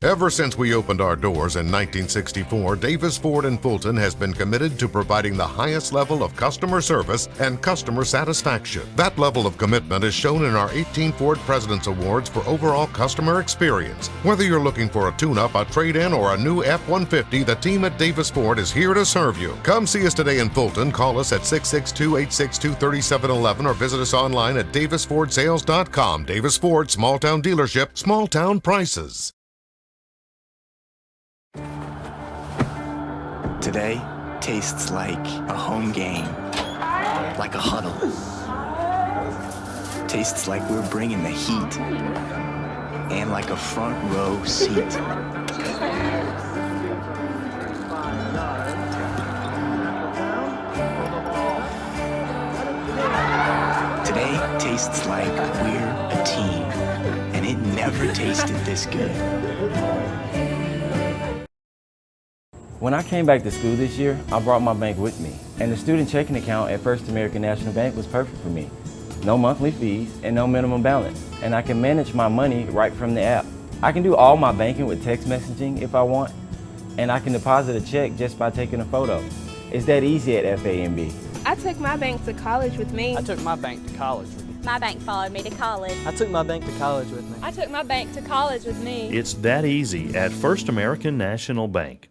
Ever since we opened our doors in 1964, Davis Ford in Fulton has been committed to providing the highest level of customer service and customer satisfaction. That level of commitment is shown in our 18 Ford President's Awards for overall customer experience. Whether you're looking for a tune-up, a trade-in, or a new F-150, the team at Davis Ford is here to serve you. Come see us today in Fulton. Call us at 662-862-3711 or visit us online at davisfordsales.com. Davis Ford, small-town dealership, small-town prices. Today tastes like a home game, like a huddle. Tastes like we're bringing the heat, and like a front row seat. Today tastes like we're a team, and it never tasted this good. When I came back to school this year, I brought my bank with me, and the student checking account at First American National Bank was perfect for me. No monthly fees and no minimum balance, and I can manage my money right from the app. I can do all my banking with text messaging if I want, and I can deposit a check just by taking a photo. It's that easy at FAMB. I took my bank to college with me. I took my bank to college with me. My bank followed me to college. I took my bank to college with me. I took my bank to college with me. It's that easy at First American National Bank.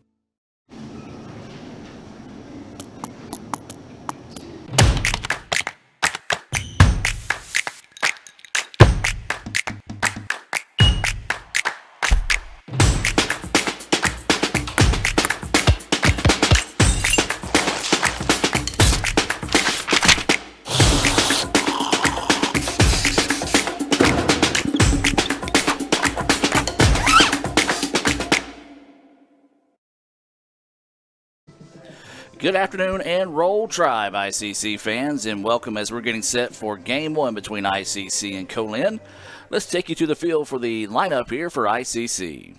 Good afternoon and Roll Tribe, ICC fans, and welcome as we're getting set for Game 1 between ICC and Co-Lin. Let's take you to the field for the lineup here for ICC.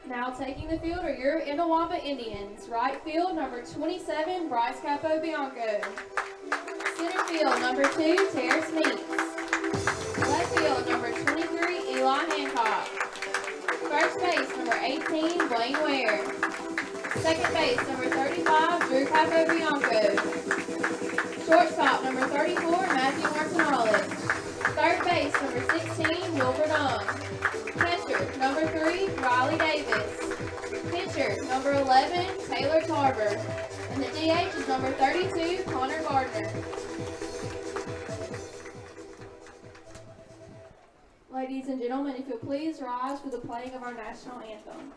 Now taking the field are your Inawamba Indians. Right field, number 27, Bryce Capobianco. Center field, number 2, Terrace Meeks. Left field, number 23, Eli Hancock. First base, number 18, Blaine Ware. Second base, number 35, Drew Capobianco. Shortstop, number 34, Matthew Martinoli. Third base, number 16, Wilbur Dunn. Catcher, number 3, Riley Davis. Pitcher, number 11, Taylor Tarver. And the DH is number 32, Connor Gardner. Ladies and gentlemen, if you'll please rise for the playing of our national anthem.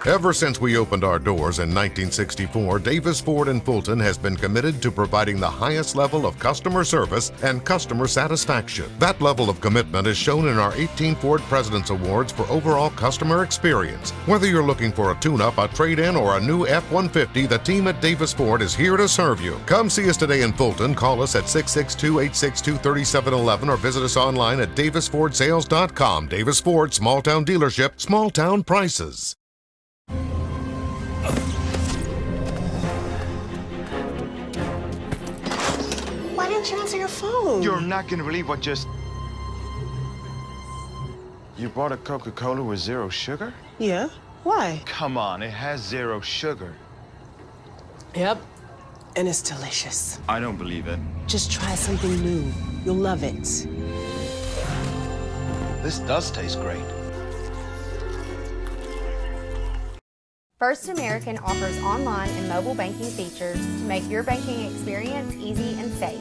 Ever since we opened our doors in 1964, Davis Ford in Fulton has been committed to providing the highest level of customer service and customer satisfaction. That level of commitment is shown in our 18 Ford President's Awards for overall customer experience. Whether you're looking for a tune-up, a trade-in, or a new F-150, the team at Davis Ford is here to serve you. Come see us today in Fulton. Call us at 662-862-3711 or visit us online at davisfordsales.com. Davis Ford, small-town dealership, small-town prices. did you answer your phone? You're not going to believe what just... You bought a Coca-Cola with 0 sugar? Yeah. Why? Come on, it has 0 sugar. Yep. And it's delicious. I don't believe it. Just try something new. You'll love it. This does taste great. First American offers online and mobile banking features to make your banking experience easy and safe.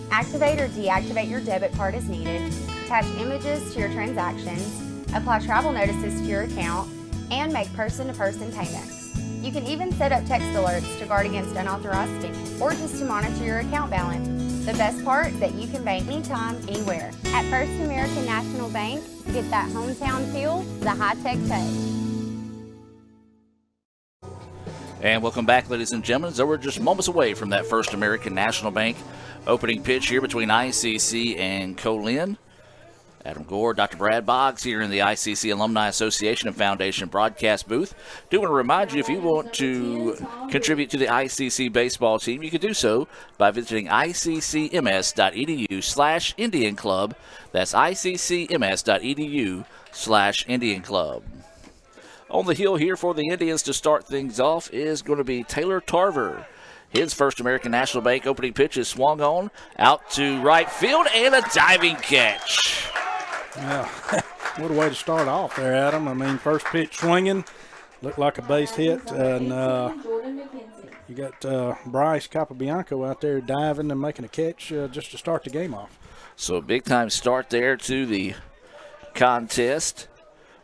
Activate or deactivate your debit card as needed, attach images to your transactions, apply travel notices to your account, and make person-to-person payments. You can even set up text alerts to guard against unauthorized spending or just to monitor your account balance. The best part, that you can bank anytime, anywhere. At First American National Bank, get that hometown feel the high-tech touch. And welcome back, ladies and gentlemen. So we're just moments away from that First American National Bank opening pitch here between ICC and Co-Lin. Adam Gore, Dr. Brad Boggs here in the ICC Alumni Association and Foundation broadcast booth. Do want to remind you, if you want to contribute to the ICC baseball team, you can do so by visiting iccms.edu/Indian Club. That's iccms.edu/Indian Club. On the hill here for the Indians to start things off is going to be Taylor Tarver. His First American National Bank opening pitch is swung on out to right field and a diving catch. Yeah, what a way to start off there, Adam. I mean, first pitch swinging, looked like a base hit, and you got Bryce Capobianco out there diving and making a catch just to start the game off. So a big-time start there to the contest.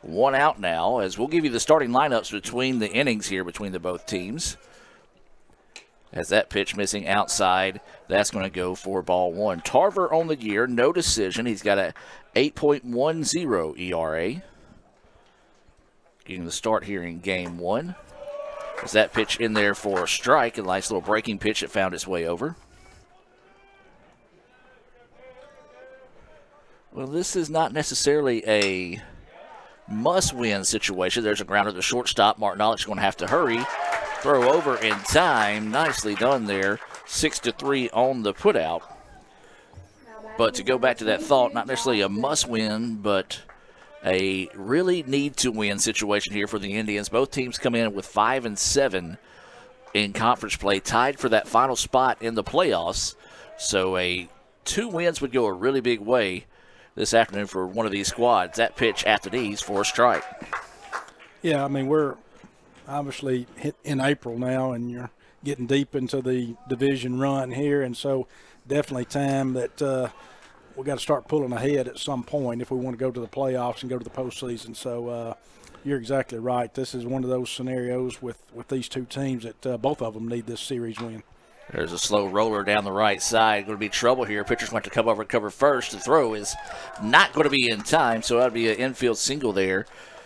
1 out now, as we'll give you the starting lineups between the innings here between the both teams. As that pitch missing outside, that's going to go for ball 1. Tarver on the year, no decision. He's got a 8.10 ERA. Getting the start here in game 1. As that pitch in there for a strike, a nice little breaking pitch that found its way over. Well, this is not necessarily a must-win situation. There's a grounder to the shortstop. Martin Olich going to have to hurry. Throw over in time. Nicely done there. 6-3 on the putout. But to go back to that thought, not necessarily a must-win, but a really need-to-win situation here for the Indians. Both teams come in with 5-7 in conference play, tied for that final spot in the playoffs. So 2 wins would go a really big way this afternoon for one of these squads. That pitch at the knees for a strike. Yeah, I mean, we're obviously hit in April now, and you're getting deep into the division run here, and so definitely time that we got to start pulling ahead at some point if we want to go to the playoffs and go to the postseason. So you're exactly right. This is one of those scenarios with these two teams that both of them need this series win. There's a slow roller down the right side. Going to be trouble here. Pitcher's going to have to come over and cover first. The throw is not going to be in time, so that'll be an infield single there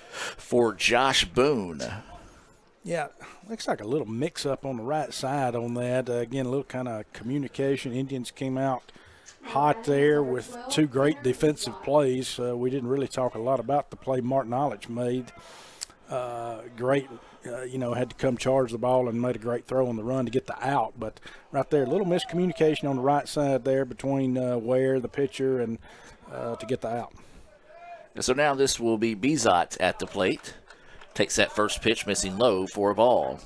for Josh Boone. Yeah, looks like a little mix-up on the right side on that. Again, a little kind of communication. Indians came out hot there with 2 great defensive plays. We didn't really talk a lot about the play Martin Olich made. Great. Had to come charge the ball and made a great throw on the run to get the out. But right there, a little miscommunication on the right side there between Ware, the pitcher, and to get the out. And so now this will be Bizot at the plate. Takes that first pitch, missing low for a ball.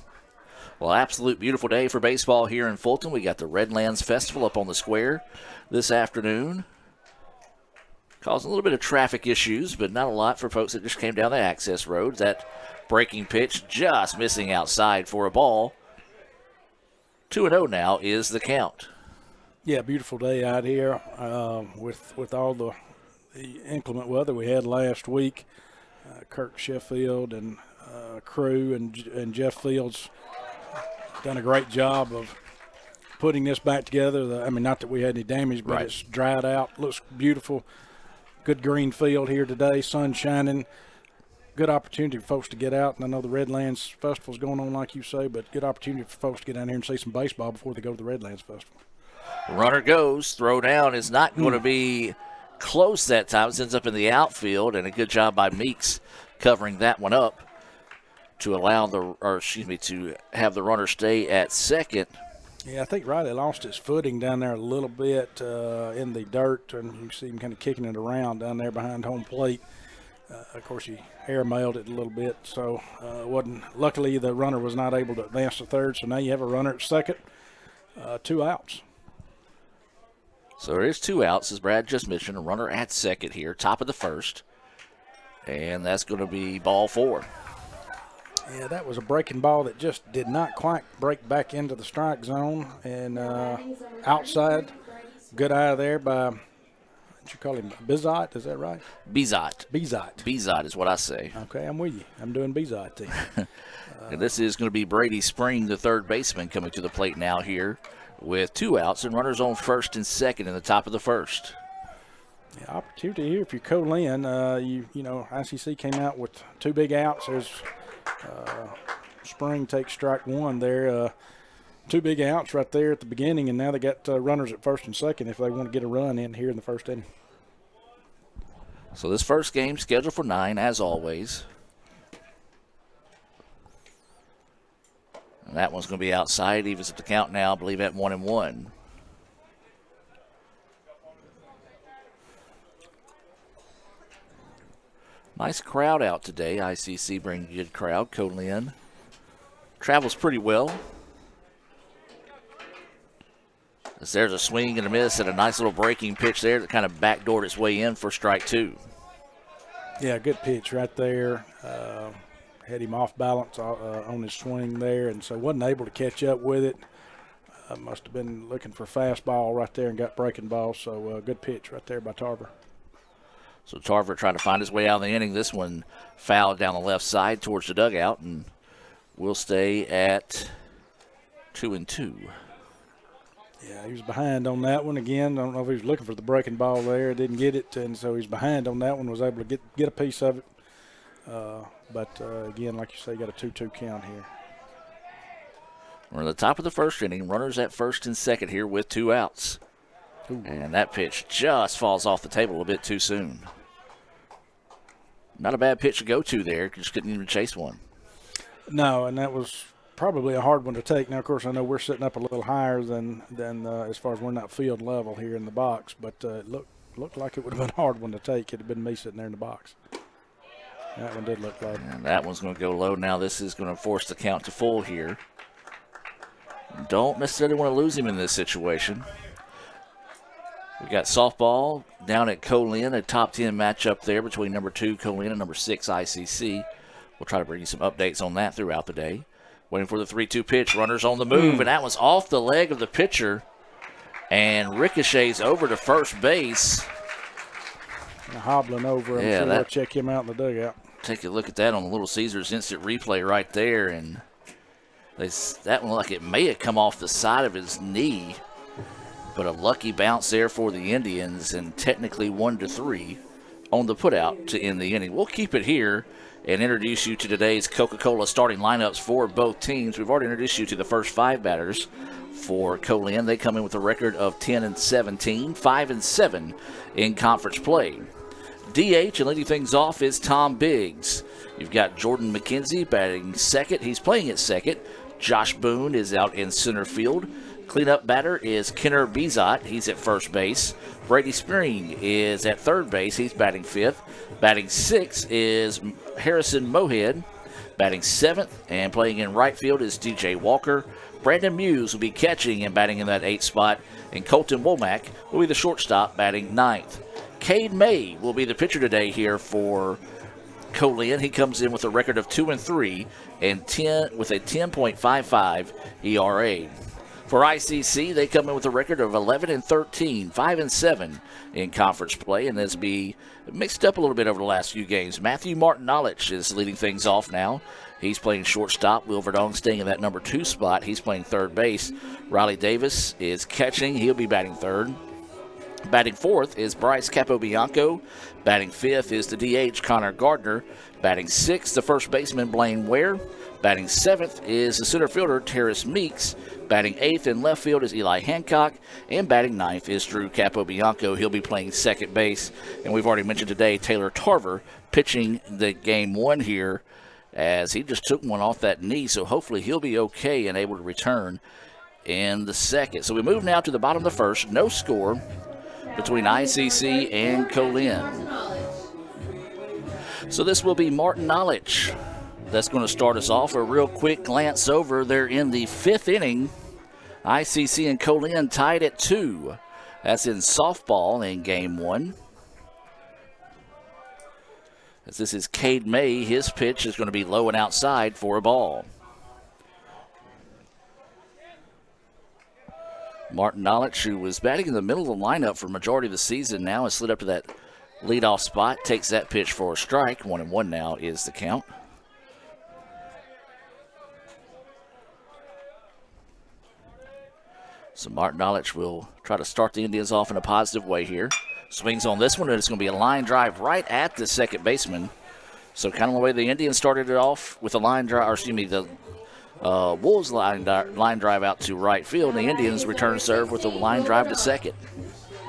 Well, absolute beautiful day for baseball here in Fulton. We got the Redlands Festival up on the square this afternoon. Causing a little bit of traffic issues, but not a lot for folks that just came down the access roads. That breaking pitch just missing outside for a ball. 2-0 now is the count. Yeah, beautiful day out here with all the inclement weather we had last week. Kirk Sheffield and crew and Jeff Fields done a great job of putting this back together. Not that we had any damage, but It's dried out. Looks beautiful. Good green field here today, sun shining. Good opportunity for folks to get out. And I know the Redlands Festival's going on, like you say, but good opportunity for folks to get down here and see some baseball before they go to the Redlands Festival. Runner goes. Throw down is not going to be close that time. It ends up in the outfield, and a good job by Meeks covering that one up to allow to have the runner stay at second. Yeah, I think Riley lost his footing down there a little bit in the dirt, and you can see him kind of kicking it around down there behind home plate. Of course, he air-mailed it a little bit, so wasn't. Luckily, the runner was not able to advance to third, so now you have a runner at second, 2 outs. So there is 2 outs, as Brad just mentioned, a runner at second here, top of the first. And that's going to be ball 4. Yeah, that was a breaking ball that just did not quite break back into the strike zone. And outside, good eye there by, what you call him, Bizot, is that right? Bezot. Bezot. Bezot is what I say. Okay, I'm with you. I'm doing Bezot then. And this is going to be Brady Spring, the third baseman, coming to the plate now here with 2 outs and runners on first and second in the top of the first. Yeah, opportunity here if you're Co-Lin. You know, ICC came out with 2 big outs. There's Spring takes strike 1 there. 2 big outs right there at the beginning, and now they got runners at first and second if they want to get a run in here in the first inning. So this first game scheduled for 9, as always. And that one's going to be outside. Evens at the count now, I believe, at 1-1. Nice crowd out today. ICC bringing a good crowd. Co-Lin travels pretty well. As there's a swing and a miss and a nice little breaking pitch there that kind of backdoored its way in for strike 2. Yeah, good pitch right there. Had him off balance on his swing there, and so wasn't able to catch up with it. Must have been looking for fastball right there and got breaking ball. So good pitch right there by Tarver. So Tarver trying to find his way out of the inning. This one fouled down the left side towards the dugout, and will stay at 2-2. Yeah, he was behind on that one again. I don't know if he was looking for the breaking ball there. Didn't get it, and so he's behind on that one. Was able to get a piece of it. But again, like you say, got a 2-2 count here. We're in the top of the first inning. Runners at first and second here with 2 outs. Ooh. And that pitch just falls off the table a bit too soon. Not a bad pitch to go to there. Just couldn't even chase one. No, and that was probably a hard one to take. Now, of course, I know we're sitting up a little higher than as far as we're not field level here in the box, but it looked like it would have been a hard one to take. It had been me sitting there in the box. That one did look low. And that one's going to go low. Now this is going to force the count to full here. Don't necessarily want to lose him in this situation. We got softball down at Co-Lin, a top 10 matchup there between number 2 Co-Lin and number 6 ICC. We'll try to bring you some updates on that throughout the day. Waiting for the 3-2 pitch. Runners on the move, and that was off the leg of the pitcher and ricochets over to first base. Hobbling over him. Yeah, I'll check him out in the dugout. Take a look at that on the Little Caesars instant replay right there, and that one looked like it may have come off the side of his knee, but a lucky bounce there for the Indians, and technically 1-3 on the putout to end the inning. We'll keep it here and introduce you to today's Coca-Cola starting lineups for both teams. We've already introduced you to the first 5 batters for Co-Lin. They come in with a record of 10-17, 5-7 in conference play. DH and leading things off is Tom Biggs. You've got Jordan McKenzie batting second. He's playing at second. Josh Boone is out in center field. Cleanup batter is Kenner Bezot. He's at first base. Brady Spring is at third base. He's batting fifth. Batting sixth is Harrison Mohead. Batting seventh and playing in right field is DJ Walker. Brandon Muse will be catching and batting in that 8th spot. And Colton Womack will be the shortstop batting ninth. Cade May will be the pitcher today here for Co-Lin. He comes in with a record of 2-3 and with a 10.55 ERA. For ICC, they come in with a record of 11-13, 5-7 in conference play, and this be mixed up a little bit over the last few games. Matthew Martin-Nolich is leading things off now. He's playing shortstop. Will Verdong staying in that number 2 spot. He's playing third base. Riley Davis is catching. He'll be batting third. Batting fourth is Bryce Capobianco. Batting fifth is the DH, Connor Gardner. Batting sixth, the first baseman, Blaine Ware. Batting seventh is the center fielder, Terrace Meeks. Batting eighth in left field is Eli Hancock. And batting ninth is Drew Capobianco. He'll be playing second base. And we've already mentioned today Taylor Tarver pitching the game 1 here, as he just took one off that knee, so hopefully he'll be okay and able to return in the second. So we move now to the bottom of the first. No score between ICC and Co-Lin. So this will be Martin Knowledge. That's going to start us off. A real quick glance over. They're in the fifth inning. ICC and Co-Lin tied at 2. That's in softball in game 1. As this is Cade May, his pitch is going to be low and outside for a ball. Martin Knowledge, who was batting in the middle of the lineup for the majority of the season, now has slid up to that leadoff spot, takes that pitch for a strike. 1-1 now is the count. So Martin Knowledge will try to start the Indians off in a positive way here. Swings on this one, and it's going to be a line drive right at the second baseman. So kind of the way the Indians started it off with a line drive, or excuse me, the Wolves line drive out to right field. And the Indians return serve with a line drive to second.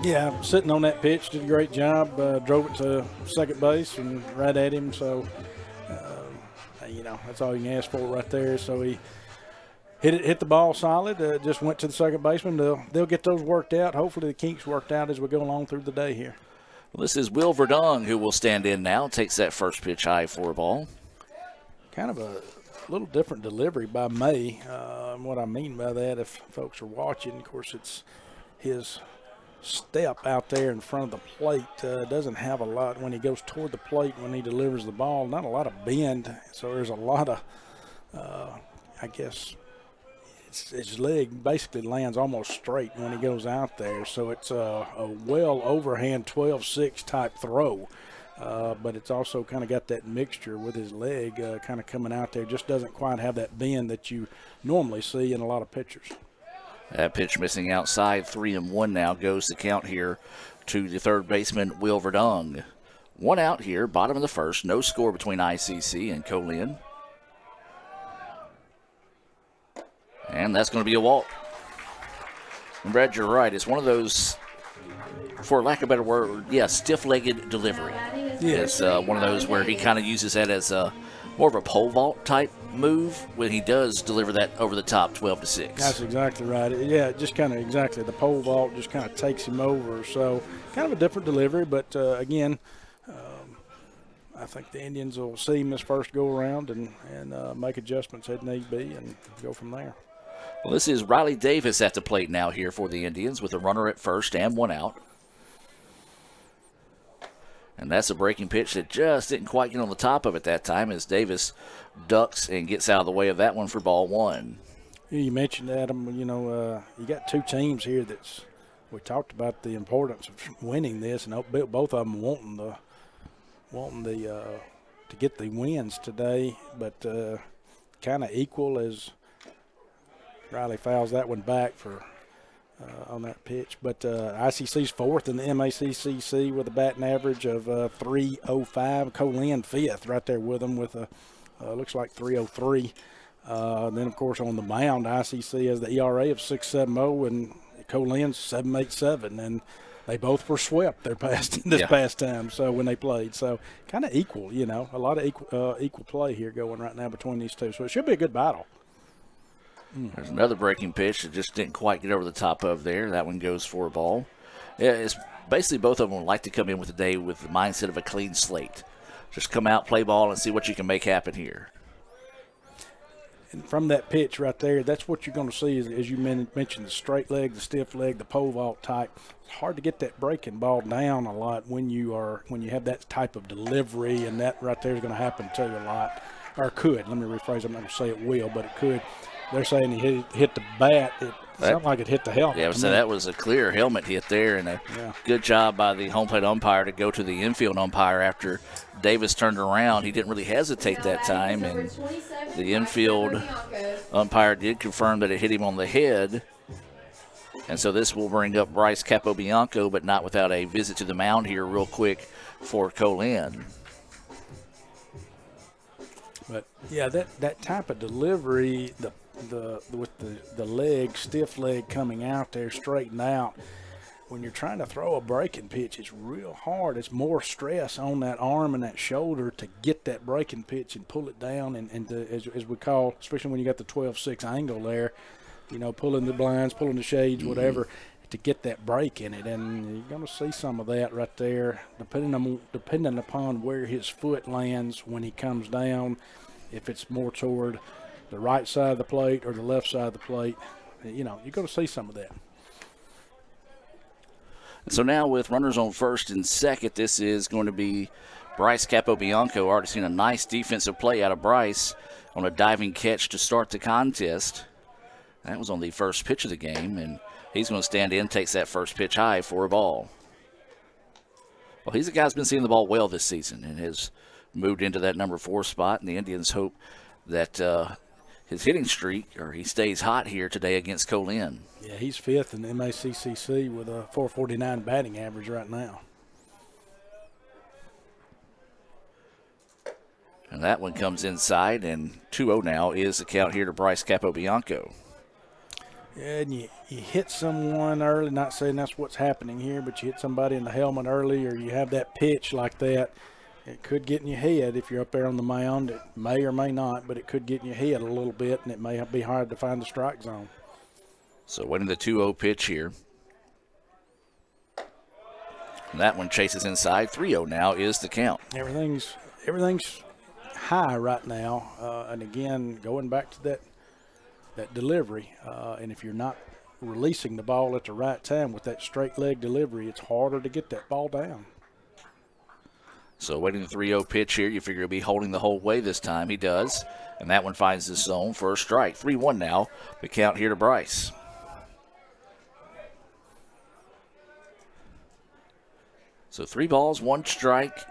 Yeah, sitting on that pitch, did a great job. Drove it to second base and right at him. So, that's all you can ask for right there. So he hit the ball solid. Just went to the second baseman. They'll get those worked out. Hopefully the kinks worked out as we go along through the day here. Well, this is Will Verdung who will stand in now. Takes that first pitch high for a ball. Kind of a little different delivery by May. And what I mean by that, if folks are watching, of course, it's his step out there in front of the plate. Doesn't have a lot when he goes toward the plate when he delivers the ball. Not a lot of bend. So there's a lot of, his leg basically lands almost straight when he goes out there. So it's a well overhand 12-6 type throw. But it's also kind of got that mixture with his leg kind of coming out there. Just doesn't quite have that bend that you normally see in a lot of pitchers. That pitch missing outside. 3-1 now goes the count here to the third baseman, Will Verdung. 1 out here, bottom of the first. No score between ICC and Co-Lin. And that's going to be a walk. And Brad, you're right. It's one of those, for lack of a better word, stiff-legged delivery. It's one of those where he kind of uses that as more of a pole vault type move when he does deliver that over the top 12-6. That's exactly right. Yeah, just kind of exactly. The pole vault just kind of takes him over. So kind of a different delivery, but again, I think the Indians will see him this first go-around and make adjustments as need be and go from there. Well, this is Riley Davis at the plate now here for the Indians with a runner at first and 1 out. And that's a breaking pitch that just didn't quite get on the top of it that time as Davis ducks and gets out of the way of that one for ball 1. You mentioned, Adam, you got two teams here we talked about the importance of winning this, and both of them wanting to get the wins today, but kind of equal as Riley fouls that one back on that pitch. But ICC's fourth in the MACCC with a batting average of .305. Co-Lin fifth right there with them with looks like .303. Then, of course, on the mound, ICC has the ERA of 6.70 and Co-Lin's 7.87. And they both were swept past time. So when they played, so kind of equal, a lot of equal play here going right now between these two. So it should be a good battle. There's another breaking pitch that just didn't quite get over the top of there. That one goes for a ball. Yeah, it's basically both of them would like to come in with the day with the mindset of a clean slate. Just come out, play ball, and see what you can make happen here. And from that pitch right there, that's what you're going to see as you mentioned, the straight leg, the stiff leg, the pole vault type. It's hard to get that breaking ball down a lot when you have that type of delivery, and that right there is going to happen to you a lot, or could. Let me rephrase. I'm not going to say it will, but it could. They're saying he hit the bat. It sounded like it hit the helmet. Yeah, so that was a clear helmet hit there, and a good job by the home plate umpire to go to the infield umpire after Davis turned around. He didn't really hesitate that time, and the infield umpire did confirm that it hit him on the head. And so this will bring up Bryce Capobianco, but not without a visit to the mound here real quick for Co-Lin. But, yeah, that type of delivery, with the leg, stiff leg coming out there, straightened out, when you're trying to throw a breaking pitch, it's real hard. It's more stress on that arm and that shoulder to get that breaking pitch and pull it down and as we call, especially when you got the 12-6 angle there, pulling the blinds, pulling the shades, whatever, to get that break in it. And you're going to see some of that right there, depending upon where his foot lands when he comes down, if it's more toward the right side of the plate or the left side of the plate. You're going to see some of that. So now with runners on first and second, this is going to be Bryce Capobianco. Already seen a nice defensive play out of Bryce on a diving catch to start the contest. That was on the first pitch of the game, and he's going to stand in, takes that first pitch high for a ball. Well, he's a guy who's been seeing the ball well this season and has moved into that number 4 spot, and the Indians hope that his hitting streak, or he stays hot here today against Co-Lin. Yeah, he's 5th in MACCC with a .449 batting average right now. And that one comes inside, and 2-0 now is the count here to Bryce Capobianco. Yeah, and you hit someone early, not saying that's what's happening here, but you hit somebody in the helmet early, or you have that pitch like that, it could get in your head if you're up there on the mound. It may or may not, but it could get in your head a little bit, and it may be hard to find the strike zone. So waiting the 2-0 pitch here. And that one chases inside. 3-0 now is the count. Everything's high right now, and again, going back to that delivery, and if you're not releasing the ball at the right time with that straight leg delivery, it's harder to get that ball down. So waiting the 3-0 pitch here. You figure he'll be holding the whole way this time. He does. And that one finds the zone for a strike. 3-1 now. The count here to Bryce. So 3 balls, 1 strike,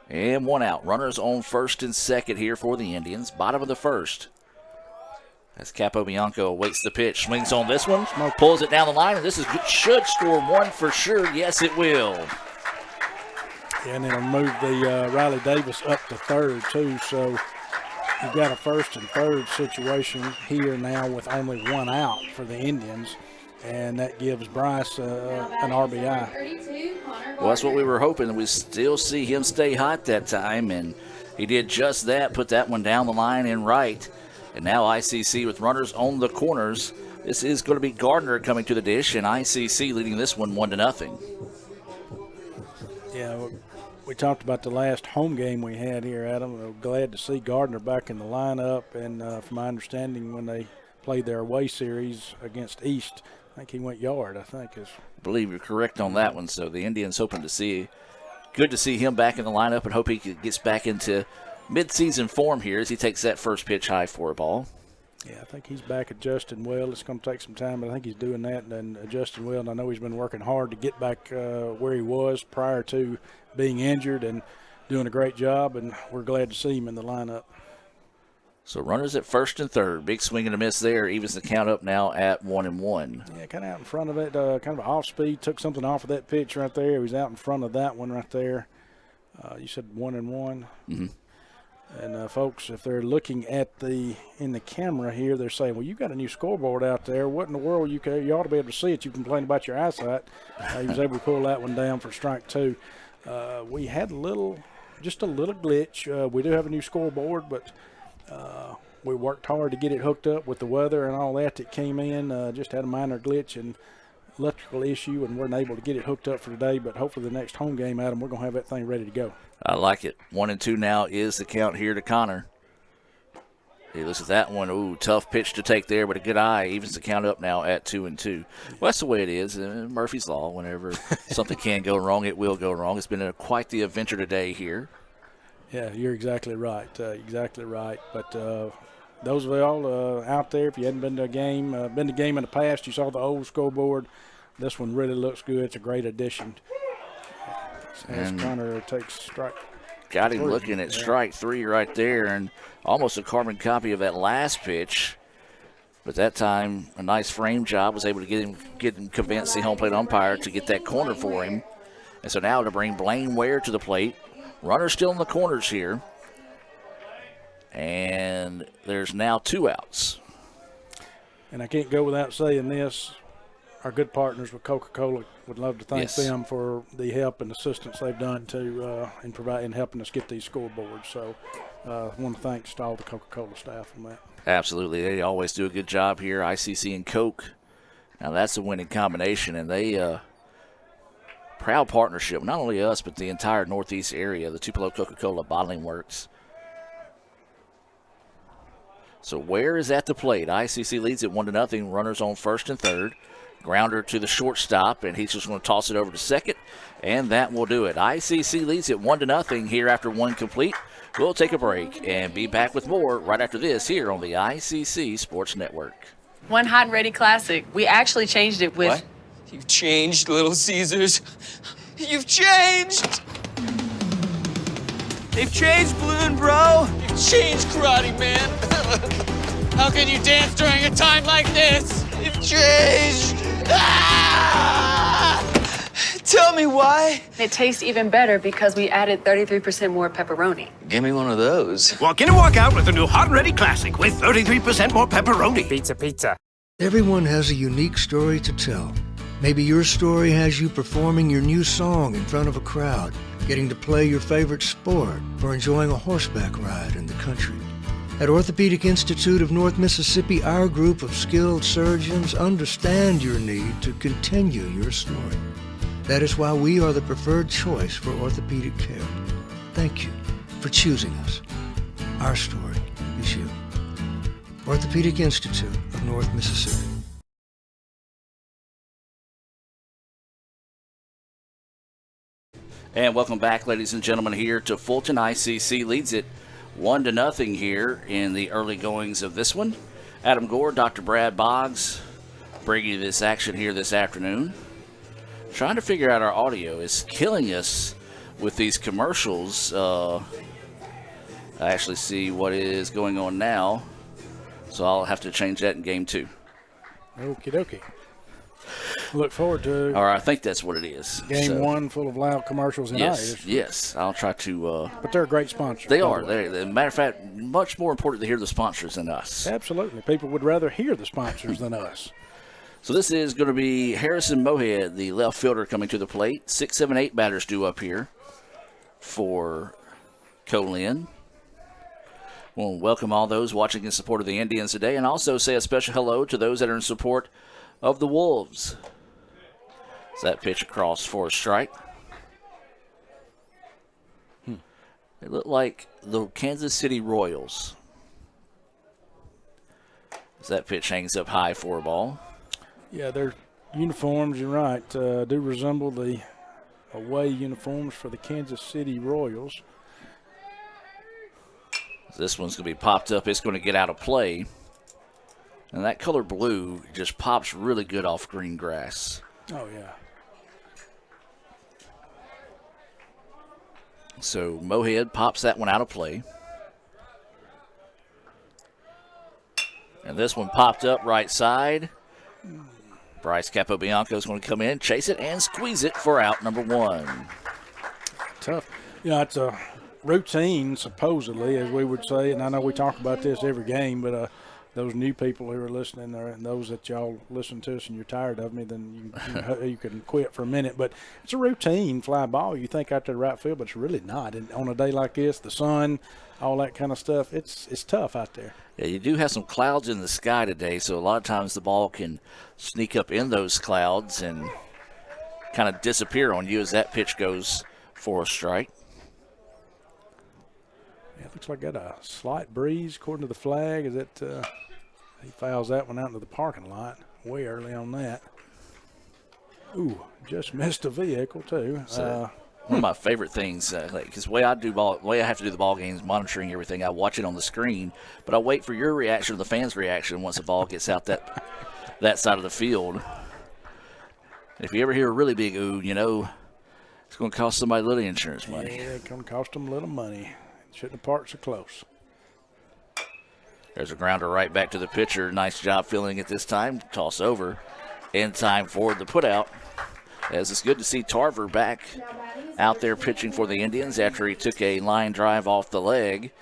and 1 out. Runners on first and second here for the Indians. Bottom of the first. As Capobianco awaits the pitch. Swings on this one. Pulls it down the line. And this should score 1 for sure. Yes, it will. And it'll move the Riley Davis up to third, too. So you've got a first and third situation here now with only 1 out for the Indians. And that gives Bryce an RBI. Well, that's what we were hoping. We still see him stay hot that time. And he did just that, put that one down the line and right. And now ICC with runners on the corners. This is going to be Gardner coming to the dish, and ICC leading this one 1-0. Yeah, we talked about the last home game we had here, Adam. We're glad to see Gardner back in the lineup. And from my understanding, when they played their away series against East, I think he went yard, I believe you're correct on that one. So the Indians hoping to see, good to see him back in the lineup, and hope he gets back into midseason form here as he takes that first pitch high for a ball. Yeah, I think he's back adjusting well. It's going to take some time, but I think he's doing that and adjusting well. And I know he's been working hard to get back where he was prior to being injured, and doing a great job, and we're glad to see him in the lineup. So runners at first and third. Big swing and a miss there. Evens the count up now at 1-1. Yeah, kind of out in front of it, kind of off speed. Took something off of that pitch right there. He was out in front of that one right there. You said 1-1. Mm-hmm. And folks, if they're looking at in the camera here, they're saying, "Well, you got a new scoreboard out there. What in the world? You ought to be able to see it. You complain about your eyesight." He was able to pull that one down for strike 2. We had just a little glitch. We do have a new scoreboard, but we worked hard to get it hooked up with the weather and all that came in. Just had a minor glitch and electrical issue, and weren't able to get it hooked up for today. But hopefully the next home game, Adam, we're going to have that thing ready to go. I like it. 1-2 now is the count here to Connor. He looks at that one. Ooh, tough pitch to take there, but a good eye. Evens the count up now at 2-2. Well, that's the way it is. Murphy's Law. Whenever something can go wrong, it will go wrong. It's been quite the adventure today here. Yeah, you're exactly right. Exactly right. But those of y'all out there, if you hadn't been to a game, in the past, you saw the old scoreboard. This one really looks good. It's a great addition. As Connor takes strike. Got him looking at strike 3 right there, and almost a carbon copy of that last pitch. But that time, a nice frame job, was able to get him convince the home plate umpire to get that corner for him. And so now to bring Blaine Ware to the plate. Runner still in the corners here. And there's now 2 outs. And I can't go without saying this. Our good partners with Coca-Cola, would love to thank them for the help and assistance they've done in helping us get these scoreboards. So I want to thank all the Coca-Cola staff on that. Absolutely. They always do a good job here, ICC and Coke. Now, that's a winning combination, and they proud partnership, not only us, but the entire Northeast area, the Tupelo Coca-Cola Bottling Works. So Ware is at the plate. ICC leads it 1-0. Runners on first and third. Grounder to the shortstop, and he's just going to toss it over to second, and that will do it. ICC leads it 1-0 here after one complete. We'll take a break and be back with more right after this here on the ICC Sports Network. One hot and ready classic. We actually changed it with... What? You've changed, Little Caesars. You've changed! They've changed, Balloon Bro! You've changed, Karate Man! How can you dance during a time like this? You've changed! Ah! Tell me why. It tastes even better because we added 33% more pepperoni. Give me one of those. Walk in and walk out with the new Hot and Ready Classic with 33% more pepperoni. Pizza. Everyone has a unique story to tell. Maybe your story has you performing your new song in front of a crowd, getting to play your favorite sport, or enjoying a horseback ride in the country. At Orthopedic Institute of North Mississippi, our group of skilled surgeons understand your need to continue your story. That is why we are the preferred choice for orthopedic care. Thank you for choosing us. Our story is you. Orthopedic Institute of North Mississippi. And welcome back, ladies and gentlemen, here to Fulton. ICC leads it 1-0 here in the early goings of this one. Adam Gore, Dr. Brad Boggs, bringing you this action here this afternoon. Trying to figure out our audio is killing us with these commercials. I actually see what is going on now, so I'll have to change that in game 2. Okie dokie. Look forward to. All right, I think that's what it is. Game 1 full of loud commercials in our ears. Yes, I'll try to. But they're a great sponsor. They are. They're, matter of fact, much more important to hear the sponsors than us. Absolutely. People would rather hear the sponsors than us. So this is going to be Harrison Mohead, the left fielder, coming to the plate. 6, 7, 8 batters due up here for Co-Lin. We'll welcome all those watching in support of the Indians today, and also say a special hello to those that are in support of the Wolves. Is that pitch across for a strike? They look like the Kansas City Royals. As that pitch hangs up high for a ball. Yeah, their uniforms, you're right, do resemble the away uniforms for the Kansas City Royals. This one's going to be popped up. It's going to get out of play. And that color blue just pops really good off green grass. Oh, yeah. So Mohead pops that one out of play. And this one popped up right side. Bryce Capobianco is going to come in, chase it, and squeeze it for out number 1. Tough. Yeah, it's a routine, supposedly, as we would say, and I know we talk about this every game, but those new people who are listening there and those that y'all listen to us and you're tired of me, then you can quit for a minute. But it's a routine fly ball. You think out to the right field, but it's really not. And on a day like this, the sun, all that kind of stuff, it's tough out there. Yeah, you do have some clouds in the sky today, so a lot of times the ball can sneak up in those clouds and kind of disappear on you as that pitch goes for a strike. Yeah, it looks like got a slight breeze according to the flag. Is it he fouls that one out into the parking lot way early on that. Ooh, just missed a vehicle too. One of my favorite things, because the way I have to do the ball games, monitoring everything, I watch it on the screen, but I wait for your reaction, the fans' reaction, once the ball gets out that side of the field. If you ever hear a really big ooh, you know it's going to cost somebody a little insurance money. Yeah, it's going to cost them a little money. Shouldn't have parked so close. There's a grounder right back to the pitcher. Nice job fielding it this time. Toss over in time for the putout. As it's good to see Tarver back out there pitching for the Indians after he took a line drive off the leg.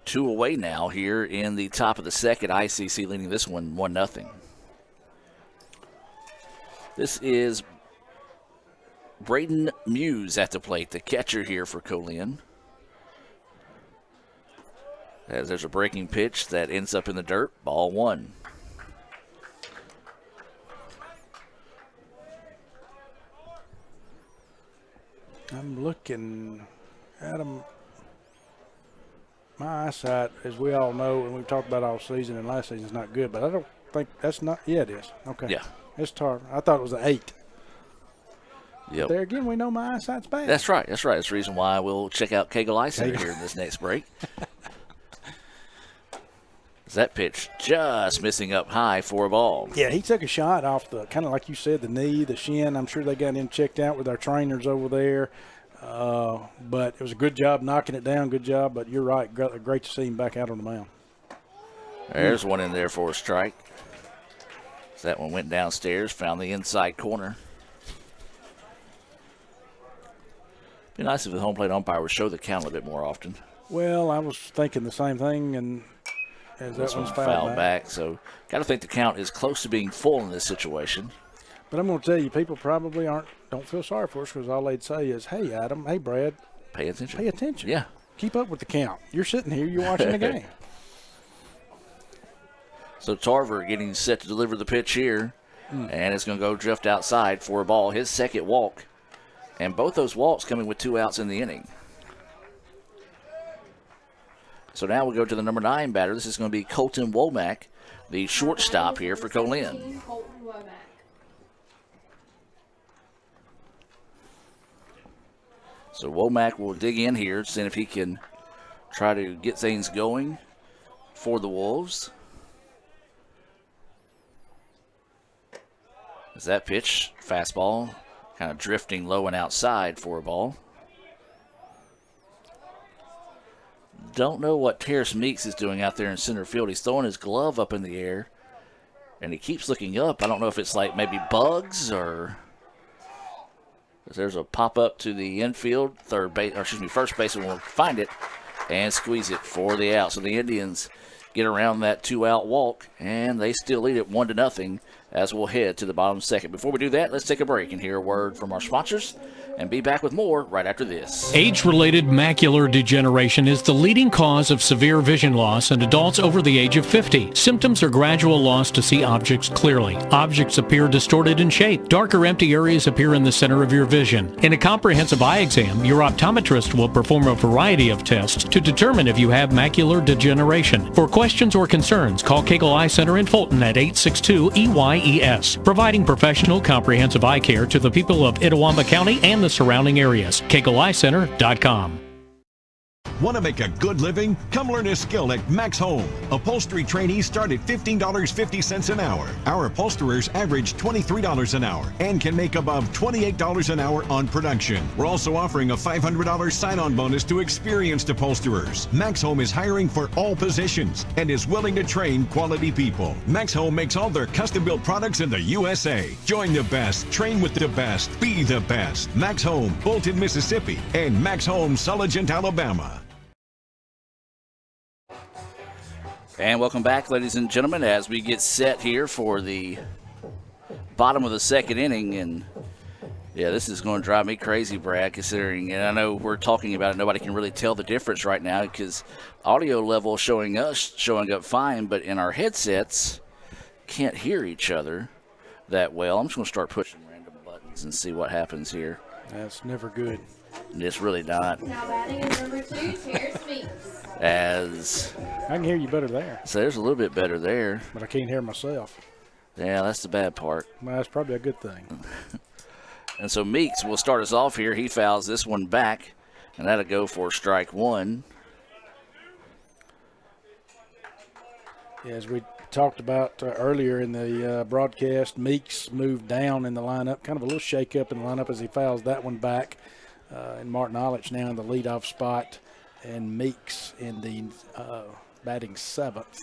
2 away now here in the top of the second. ICC leading this one 1-0. This is Braden Muse at the plate, the catcher here for Co-Lin. As there's a breaking pitch that ends up in the dirt, ball 1. I'm looking at them. My eyesight, as we all know, and we've talked about all season and last season, is not good, but I don't think that's not. Yeah, it is. Okay. Yeah. It's Tarver. I thought it was an 8. Yep. There again, we know my eyesight's bad. That's right. That's right. That's the reason why we'll check out Kegel Eye Center here in this next break. That pitch just missing up high for a ball. Yeah, he took a shot off the, kind of like you said, the knee, the shin. I'm sure they got him checked out with our trainers over there. But it was a good job knocking it down. Good job. But you're right. Great to see him back out on the mound. There's one in there for a strike. So that one went downstairs, found the inside corner. Be nice if the home plate umpire would show the count a bit more often. Well, I was thinking the same thing, and as that one's fouled back. So got to think the count is close to being full in this situation. But I'm going to tell you, people probably don't feel sorry for us because all they'd say is, hey, Adam, hey, Brad. Pay attention. Pay attention. Yeah. Keep up with the count. You're sitting here, you're watching the game. So Tarver getting set to deliver the pitch here, and it's going to go drift outside for a ball. His second walk, and both those walks coming with 2 outs in the inning. So now we'll go to the number 9 batter. This is going to be Colton Womack, the shortstop here for Co-Lin. Colton Womack. So Womack will dig in here, seeing if he can try to get things going for the Wolves. As that pitch, fastball, kind of drifting low and outside for a ball. Don't know what Terrace Meeks is doing out there in center field. He's throwing his glove up in the air, and he keeps looking up. I don't know if it's like maybe bugs or there's a pop-up to the infield. First baseman will find it and squeeze it for the out. So the Indians get around that 2-out walk, and they still lead it 1-0 as we'll head to the bottom second. Before we do that, let's take a break and hear a word from our sponsors and be back with more right after this. Age-related macular degeneration is the leading cause of severe vision loss in adults over the age of 50. Symptoms are gradual loss to see objects clearly. Objects appear distorted in shape. Darker empty areas appear in the center of your vision. In a comprehensive eye exam, your optometrist will perform a variety of tests to determine if you have macular degeneration. For questions or concerns, call Kegel Eye Center in Fulton at 862-EYES, providing professional comprehensive eye care to the people of Itawamba County and the surrounding areas. KegelEyeCenter.com. Want to make a good living? Come learn a skill at Max Home. Upholstery trainees start at $15.50 an hour. Our upholsterers average $23 an hour and can make above $28 an hour on production. We're also offering a $500 sign-on bonus to experienced upholsterers. Max Home is hiring for all positions and is willing to train quality people. Max Home makes all their custom-built products in the USA. Join the best, train with the best, be the best. Max Home, Bolton, Mississippi, and Max Home, Sulligent, Alabama. And welcome back, ladies and gentlemen, as we get set here for the bottom of the second inning. And, yeah, this is going to drive me crazy, Brad, considering, and I know we're talking about it, nobody can really tell the difference right now because audio level showing up fine, but in our headsets, can't hear each other that well. I'm just going to start pushing random buttons and see what happens here. That's never good. It's really not. Now batting is number 2, Terrace Meeks. As I can hear you better there. So there's a little bit better there. But I can't hear myself. Yeah, that's the bad part. Well, that's probably a good thing. And so Meeks will start us off here. He fouls this one back, and that'll go for strike 1. Yeah, as we talked about earlier in the broadcast, Meeks moved down in the lineup. Kind of a little shake-up in the lineup as he fouls that one back. And Martin Olich now in the leadoff spot. And Meeks in the batting 7th.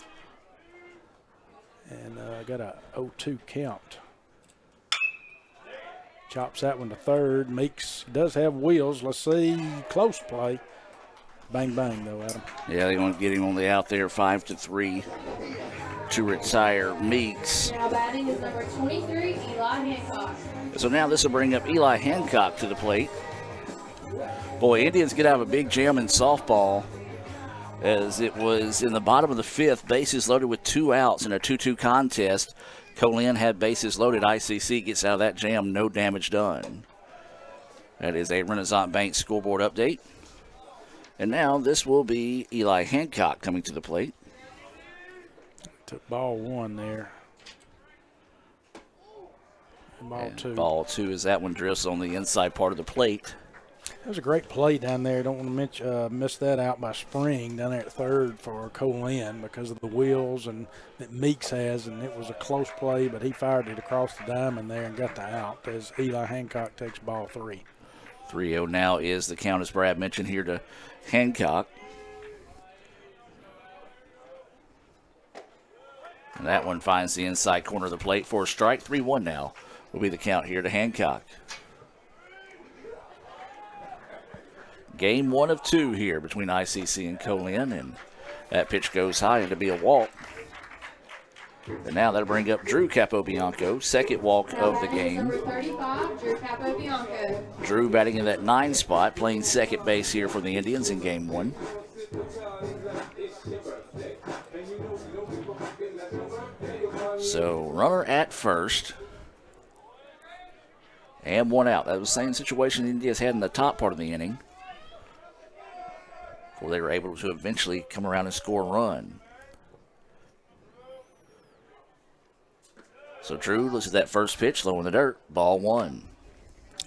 And got a 0-2 count. Chops that one to third. Meeks does have wheels. Let's see. Close play. Bang, bang, though, Adam. Yeah, they're going to get him on the out there 5-3 to retire Meeks. Now batting is number 23, Eli Hancock. So now this will bring up Eli Hancock to the plate. Boy, Indians get out of a big jam in softball as it was in the bottom of the fifth, bases loaded with 2 outs in a 2-2 contest. Co-Lin had bases loaded. ICC gets out of that jam, no damage done. That is a Renaissance Bank scoreboard update. And now this will be Eli Hancock coming to the plate. Took ball 1 there. And ball 2. Ball 2 as that one drifts on the inside part of the plate. That was a great play down there. Don't want to miss that out by Spring down there at third for Co-Lin because of the wheels and that Meeks has, and it was a close play, but he fired it across the diamond there and got the out as Eli Hancock takes ball 3. 3-0 now is the count, as Brad mentioned, here to Hancock. And that one finds the inside corner of the plate for a strike. 3-1 now will be the count here to Hancock. Game 1 of 2 here between ICC and Co-Lin, and that pitch goes high and to be a walk. And now that'll bring up Drew Capobianco, second walk of the game. Number 35, Drew Capobianco. Drew batting in that 9 spot, playing second base here for the Indians in game 1. So runner at first. And 1 out. That was the same situation the Indians had in the top part of the inning, before they were able to eventually come around and score a run. So Drew looks at that first pitch, low in the dirt, ball 1.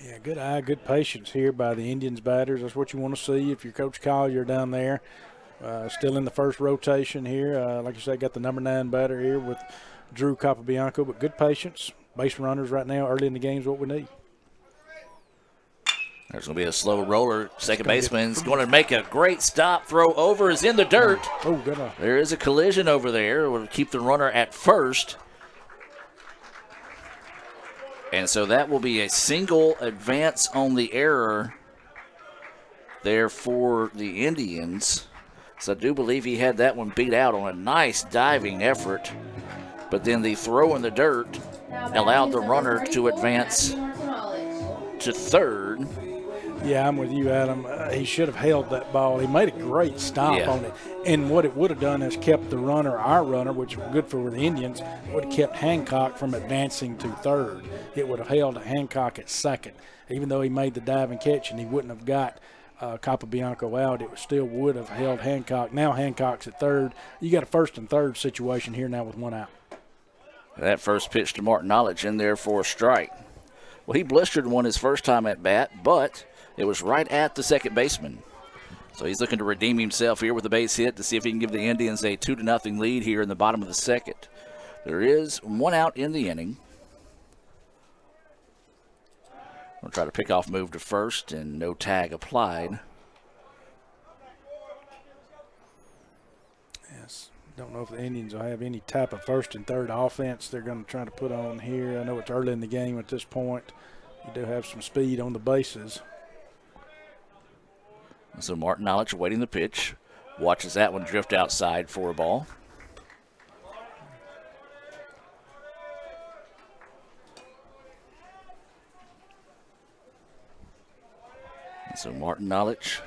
Yeah, good eye, good patience here by the Indians batters. That's what you want to see if you're Coach Collier down there. Still in the first rotation here. Like you said, got the number 9 batter here with Drew Capobianco, but good patience. Base runners right now early in the game is what we need. There's going to be a slow roller. Second baseman's going to make a great stop. Throw over is in the dirt. Oh, good eye. There is a collision over there. We'll keep the runner at first. And so that will be a single advance on the error there for the Indians. So I do believe he had that one beat out on a nice diving effort. But then the throw in the dirt allowed the runner to advance to third. Yeah, I'm with you, Adam. He should have held that ball. He made a great stop on it. And what it would have done is kept the runner, our runner, which was good for the Indians, would have kept Hancock from advancing to third. It would have held Hancock at second. Even though he made the dive and catch and he wouldn't have got Capobianco out, it still would have held Hancock. Now Hancock's at third. You got a first and third situation here now with 1 out. That first pitch to Martin Knowledge in there for a strike. Well, he blistered one his first time at bat, but it was right at the second baseman. So he's looking to redeem himself here with a base hit to see if he can give the Indians a 2-0 lead here in the bottom of the second. There is 1 out in the inning. We'll try to pick off move to first, and no tag applied. Yes. Don't know if the Indians will have any type of first and third offense they're going to try to put on here. I know it's early in the game at this point. You do have some speed on the bases. So Martin Knowledge awaiting the pitch. Watches that one drift outside for a ball. And so Martin Knowledge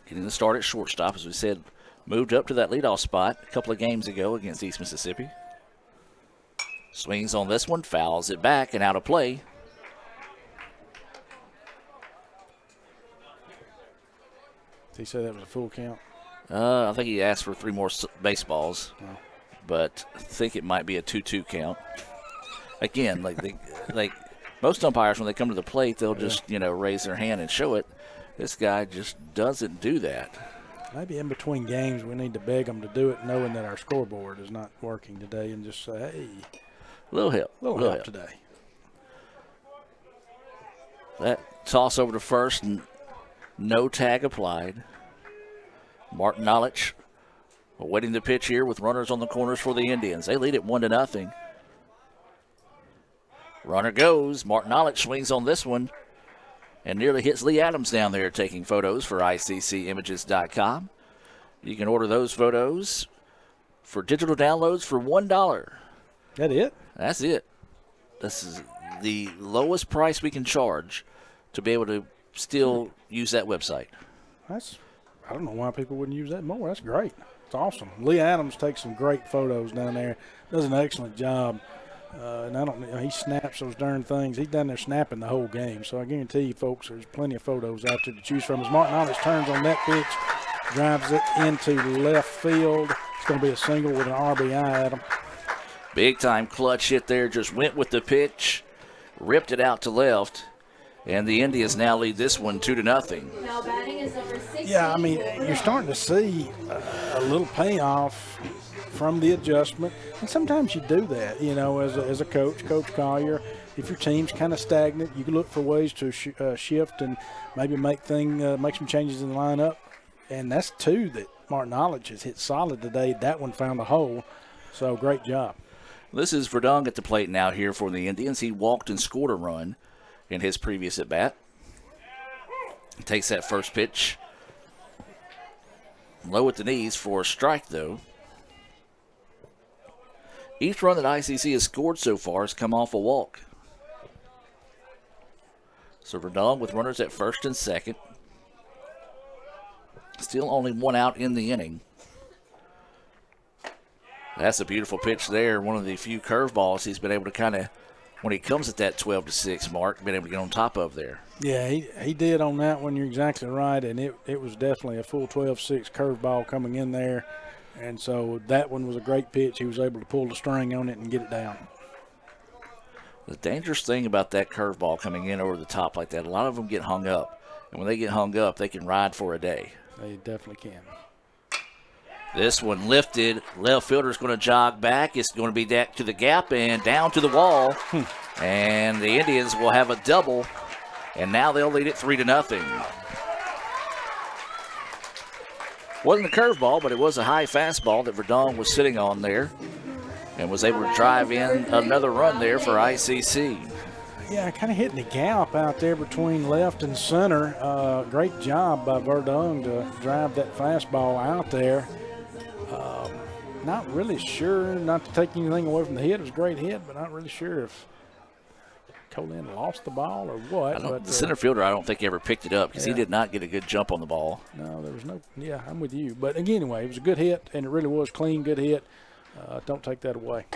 getting the start at shortstop, as we said, moved up to that leadoff spot a couple of games ago against East Mississippi. Swings on this one, fouls it back and out of play. Did he say that was a full count? I think he asked for 3 more baseballs, Oh. but I think it might be a 2-2 count. Again, like most umpires, when they come to the plate, they'll just raise their hand and show it. This guy just doesn't do that. Maybe in between games we need to beg them to do it, knowing that our scoreboard is not working today, and just say, hey, a little help, little help today. That toss over to first, and no tag applied. Martin Knowledge awaiting the pitch here with runners on the corners for the Indians. They lead it 1-0. Runner goes. Martin Knowledge swings on this one and nearly hits Lee Adams down there taking photos for ICCimages.com. You can order those photos for digital downloads for $1. That it? That's it. This is the lowest price we can charge to be able to still use that website. That's I don't know why people wouldn't use that more. That's great. It's awesome. Lee Adams takes some great photos down there. Does an excellent job. And I don't know, he snaps those darn things. He's down there snapping the whole game. So I guarantee you, folks, there's plenty of photos out there to choose from. As Martin Alex turns on that pitch, drives it into left field. It's going to be a single with an RBI at him. Big time clutch hit there. Just went with the pitch, ripped it out to left. And the Indians now lead this one 2-0. Now batting is number 16. Yeah, I mean, you're starting to see a little payoff from the adjustment. And sometimes you do that, you know, as a coach, Coach Collier. If your team's kind of stagnant, you can look for ways to shift and maybe make some changes in the lineup. And that's two that Martin Olich has hit solid today. That one found a hole. So great job. This is Verdung at the plate now here for the Indians. He walked and scored a run in his previous at-bat. Takes that first pitch. Low at the knees for a strike, though. Each run that ICC has scored so far has come off a walk. So Verdung with runners at first and second. Still only one out in the inning. That's a beautiful pitch there. One of the few curveballs he's been able to kind of, when he comes at that 12-6 mark, been able to get on top of there. Yeah, he did on that one. You're exactly right, and it was definitely a full 12-6 curveball coming in there. And so that one was a great pitch. He was able to pull the string on it and get it down. The dangerous thing about that curveball coming in over the top like that, a lot of them get hung up. And when they get hung up, they can ride for a day. They definitely can. This one lifted. Left fielder's going to jog back. It's going to be back to the gap and down to the wall. And the Indians will have a double. And now they'll lead it 3-0. Wasn't a curveball, but it was a high fastball that Verdung was sitting on there and was able to drive in another run there for ICC. Yeah, kind of hitting the gap out there between left and center. Great job by Verdung to drive that fastball out there. Not really sure, not to take anything away from the hit. It was a great hit, but not really sure if Co-Lin lost the ball or what. The center fielder, I don't think, ever picked it up because he did not get a good jump on the ball. No, there was no – yeah, I'm with you. But, anyway, it was a good hit, and it really was clean, good hit. Don't take that away.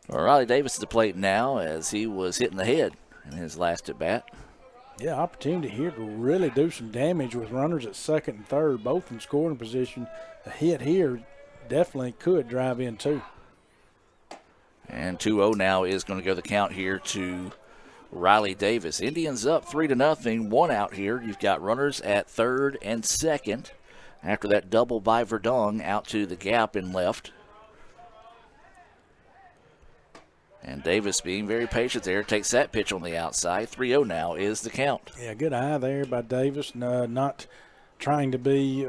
Well, Riley Davis at the plate now as he was hitting the head in his last at-bat. Yeah, opportunity here to really do some damage with runners at second and third, both in scoring position. The hit here definitely could drive in too. And 2-0 now is going to go the count here to Riley Davis. Indians up 3-0, one out here. You've got runners at third and second after that double by Verdung out to the gap in left. And Davis being very patient there, takes that pitch on the outside. 3-0 now is the count. Yeah, good eye there by Davis. Not trying to be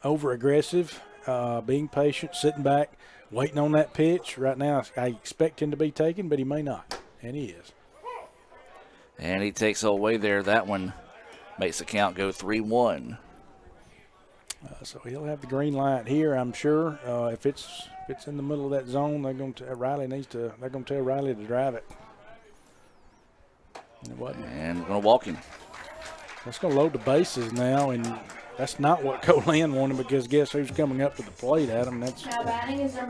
over-aggressive, being patient, sitting back, waiting on that pitch. Right now, I expect him to be taken, but he may not, and he is. And he takes away there. That one makes the count go 3-1. So he'll have the green light here, I'm sure. If it's in the middle of that zone, they're going to tell Riley to drive it. And going to walk him. That's going to load the bases now, and that's not what Co-Lin wanted because guess who's coming up to the plate at him? That's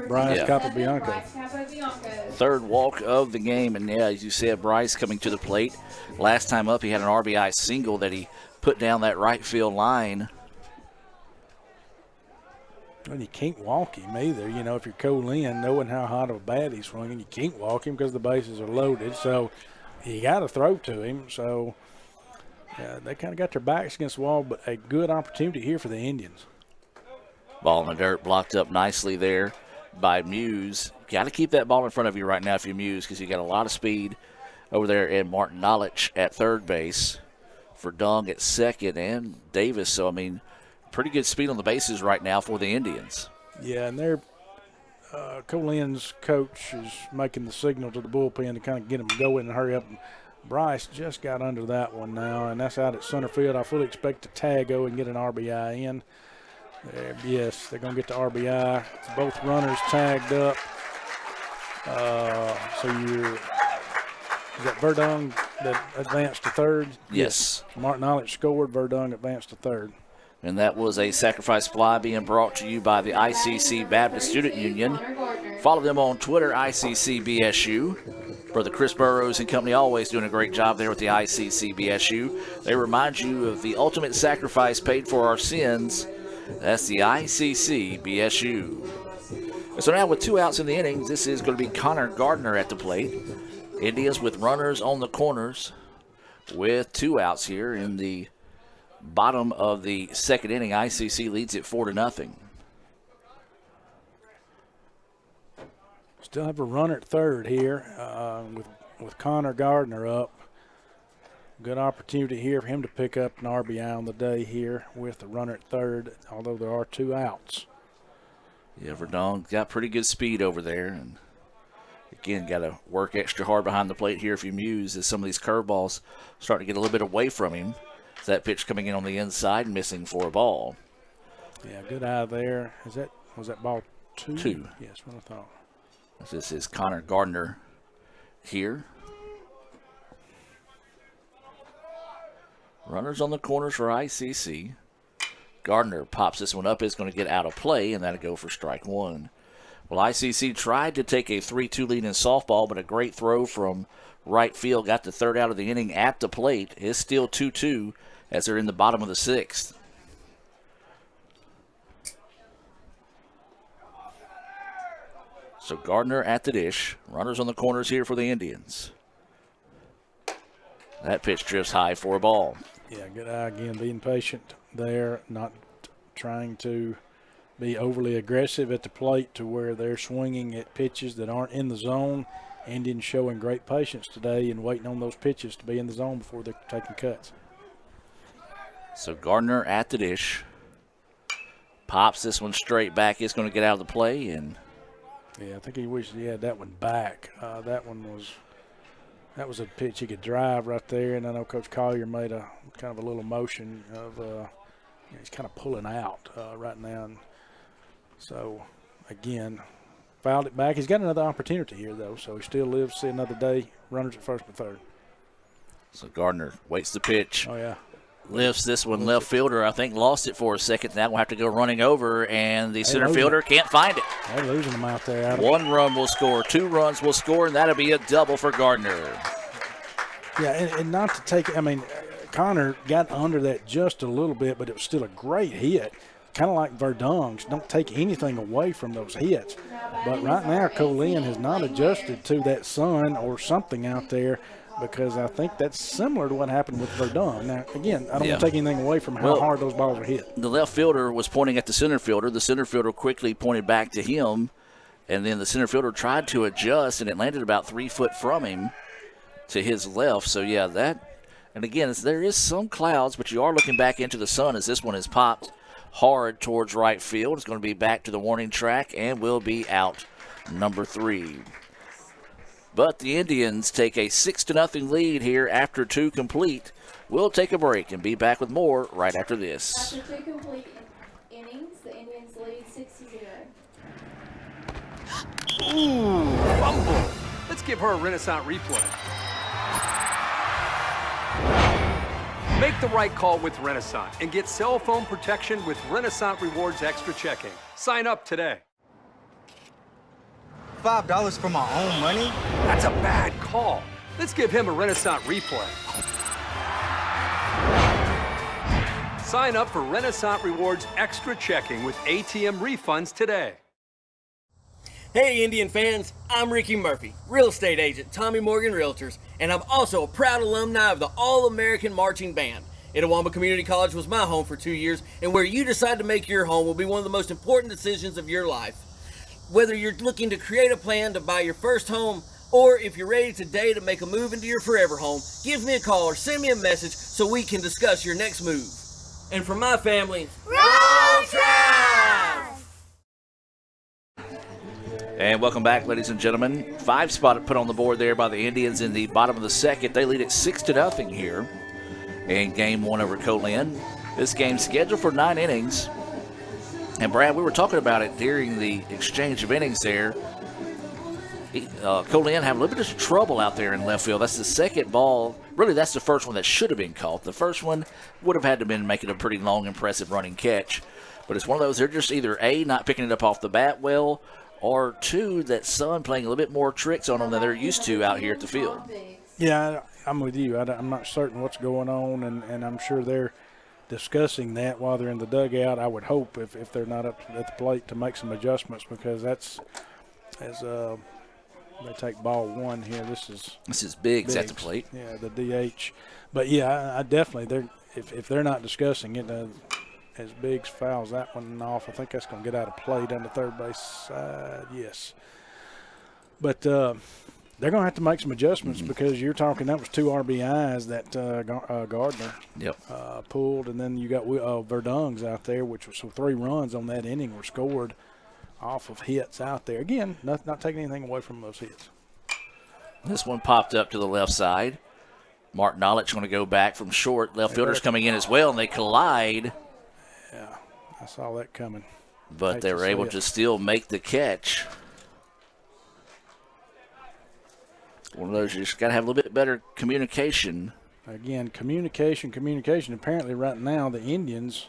Bryce Capobianco. Third walk of the game, and yeah, as you said, Bryce coming to the plate. Last time up, he had an RBI single that he put down that right field line. And you can't walk him either. You know, if you're Co-Lin, knowing how hot of a bat he's swinging, you can't walk him because the bases are loaded. So you got to throw to him. So they kind of got their backs against the wall, but a good opportunity here for the Indians. Ball in the dirt blocked up nicely there by Muse. Got to keep that ball in front of you right now if you're Muse because you got a lot of speed over there in Martin Nolich at third base, Verdung at second, and Davis. So, I mean, pretty good speed on the bases right now for the Indians. Yeah, and they're Co-Lin's coach is making the signal to the bullpen to kind of get them going and hurry up. Bryce just got under that one now, and that's out at center field. I fully expect to tag and get an RBI in. Yes, they're going to get the RBI. It's both runners tagged up. Is that Verdung that advanced to third? Yes. Martin Nolich scored. Verdung advanced to third. And that was a sacrifice fly being brought to you by the ICC Baptist Student Union. Follow them on Twitter, ICC BSU. Brother Chris Burrows and company always doing a great job there with the ICC BSU. They remind you of the ultimate sacrifice paid for our sins. That's the ICC BSU. So now with 2 outs in the innings, this is going to be Connor Gardner at the plate. Indians with runners on the corners with 2 outs here in the bottom of the 2nd inning. ICC leads it 4-0. Still have a runner at third here with Connor Gardner up. Good opportunity here for him to pick up an RBI on the day here with the runner at third, although there are 2 outs. Yeah, Verdon got pretty good speed over there. And again, got to work extra hard behind the plate here if you muse, as some of these curveballs starting to get a little bit away from him. That pitch coming in on the inside, missing for a ball. Yeah, good eye there. Was that ball 2? 2. Yes, what I thought. This is Connor Gardner here. Runners on the corners for ICC. Gardner pops this one up. It's going to get out of play, and that'll go for strike 1. Well, ICC tried to take a 3-2 lead in softball, but a great throw from right field got the 3rd out of the inning at the plate. It's still 2-2 as they're in the bottom of the 6th. So Gardner at the dish. Runners on the corners here for the Indians. That pitch drifts high for a ball. Yeah, good eye again, being patient there, not trying to be overly aggressive at the plate to where they're swinging at pitches that aren't in the zone. Indians showing great patience today and waiting on those pitches to be in the zone before they're taking cuts. So Gardner at the dish. Pops this one straight back. It's going to get out of the play. And yeah, I think he wished he had that one back. That was a pitch he could drive right there, and I know Coach Collier made a kind of a little motion of he's kind of pulling out right now. And so, again, fouled it back. He's got another opportunity here, though, so he still lives to see another day. Runners at first and third. So Gardner waits the pitch. Oh, yeah. Lifts this one. Left fielder, I think, lost it for a second. Now we'll have to go running over, and the center fielder can't find it. They're losing them out there. 1 run will score. 2 runs will score, and that'll be a double for Gardner. Yeah, and not to take – I mean, Connor got under that just a little bit, but it was still a great hit. Kind of like Verdon's. Don't take anything away from those hits. But right now, Co-Lin has not adjusted to that sun or something out there, because I think that's similar to what happened with Verdon. Now, again, I don't want to take anything away from how hard those balls are hit. The left fielder was pointing at the center fielder. The center fielder quickly pointed back to him, and then the center fielder tried to adjust, and it landed about 3 foot from him to his left. So, yeah, that – and, again, there is some clouds, but you are looking back into the sun as this one is popped hard towards right field. It's going to be back to the warning track and will be out number 3. But the Indians take a 6-0 lead here after 2 complete. We'll take a break and be back with more right after this. After 2 complete innings, the Indians lead 6-0. Ooh, fumble. Let's give her a Renaissance replay. Make the right call with Renaissance and get cell phone protection with Renaissance Rewards Extra Checking. Sign up today. $5 for my own money? That's a bad call. Let's give him a Renaissance replay. Sign up for Renaissance Rewards Extra Checking with ATM refunds today. Hey Indian fans, I'm Ricky Murphy, real estate agent, Tommy Morgan Realtors, and I'm also a proud alumni of the All-American Marching Band. Itawamba Community College was my home for 2 years, and where you decide to make your home will be one of the most important decisions of your life. Whether you're looking to create a plan to buy your first home, or if you're ready today to make a move into your forever home, give me a call or send me a message so we can discuss your next move. And for my family, roll Tribe! And welcome back, ladies and gentlemen. 5 spot put on the board there by the Indians in the bottom of the 2nd. They lead it 6-0 here in Game 1 over Co-Lin. This game's scheduled for 9 innings. And, Brad, we were talking about it during the exchange of innings there. Co-Lin have a little bit of trouble out there in left field. That's the second ball. Really, that's the first one that should have been caught. The first one would have had to have been making a pretty long, impressive running catch. But it's one of those, they're just either A, not picking it up off the bat well, or two, that Sun playing a little bit more tricks on them than they're used to out here at the field. Yeah, I'm with you. I'm not certain what's going on, and I'm sure they're discussing that while they're in the dugout. I would hope if they're not up at the plate to make some adjustments, because that's as they take ball one here. This is Biggs at the plate. Yeah, the DH. But yeah, I definitely if they're not discussing it, as Biggs fouls that one off, I think that's going to get out of play down the third base side. Yes, but they're going to have to make some adjustments because you're talking that was 2 RBIs that Gardner pulled, and then you got Verdung's out there, which was 3 runs on that inning were scored off of hits out there. Again, not taking anything away from those hits. This one popped up to the left side. Mark Knowledge going to go back from short. Left fielder's coming in as well, and they collide. Yeah, I saw that coming. But they were able to still make the catch. One of those, you just got to have a little bit better communication. Again, communication. Apparently right now the Indians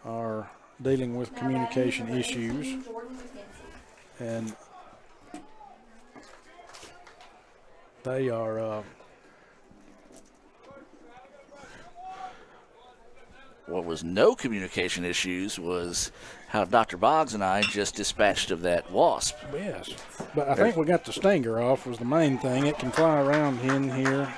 are dealing with communication issues. And they are what was no communication issues was how Dr. Boggs and I just dispatched of that wasp. Yes, but I think we got the stinger off was the main thing. It can fly around in here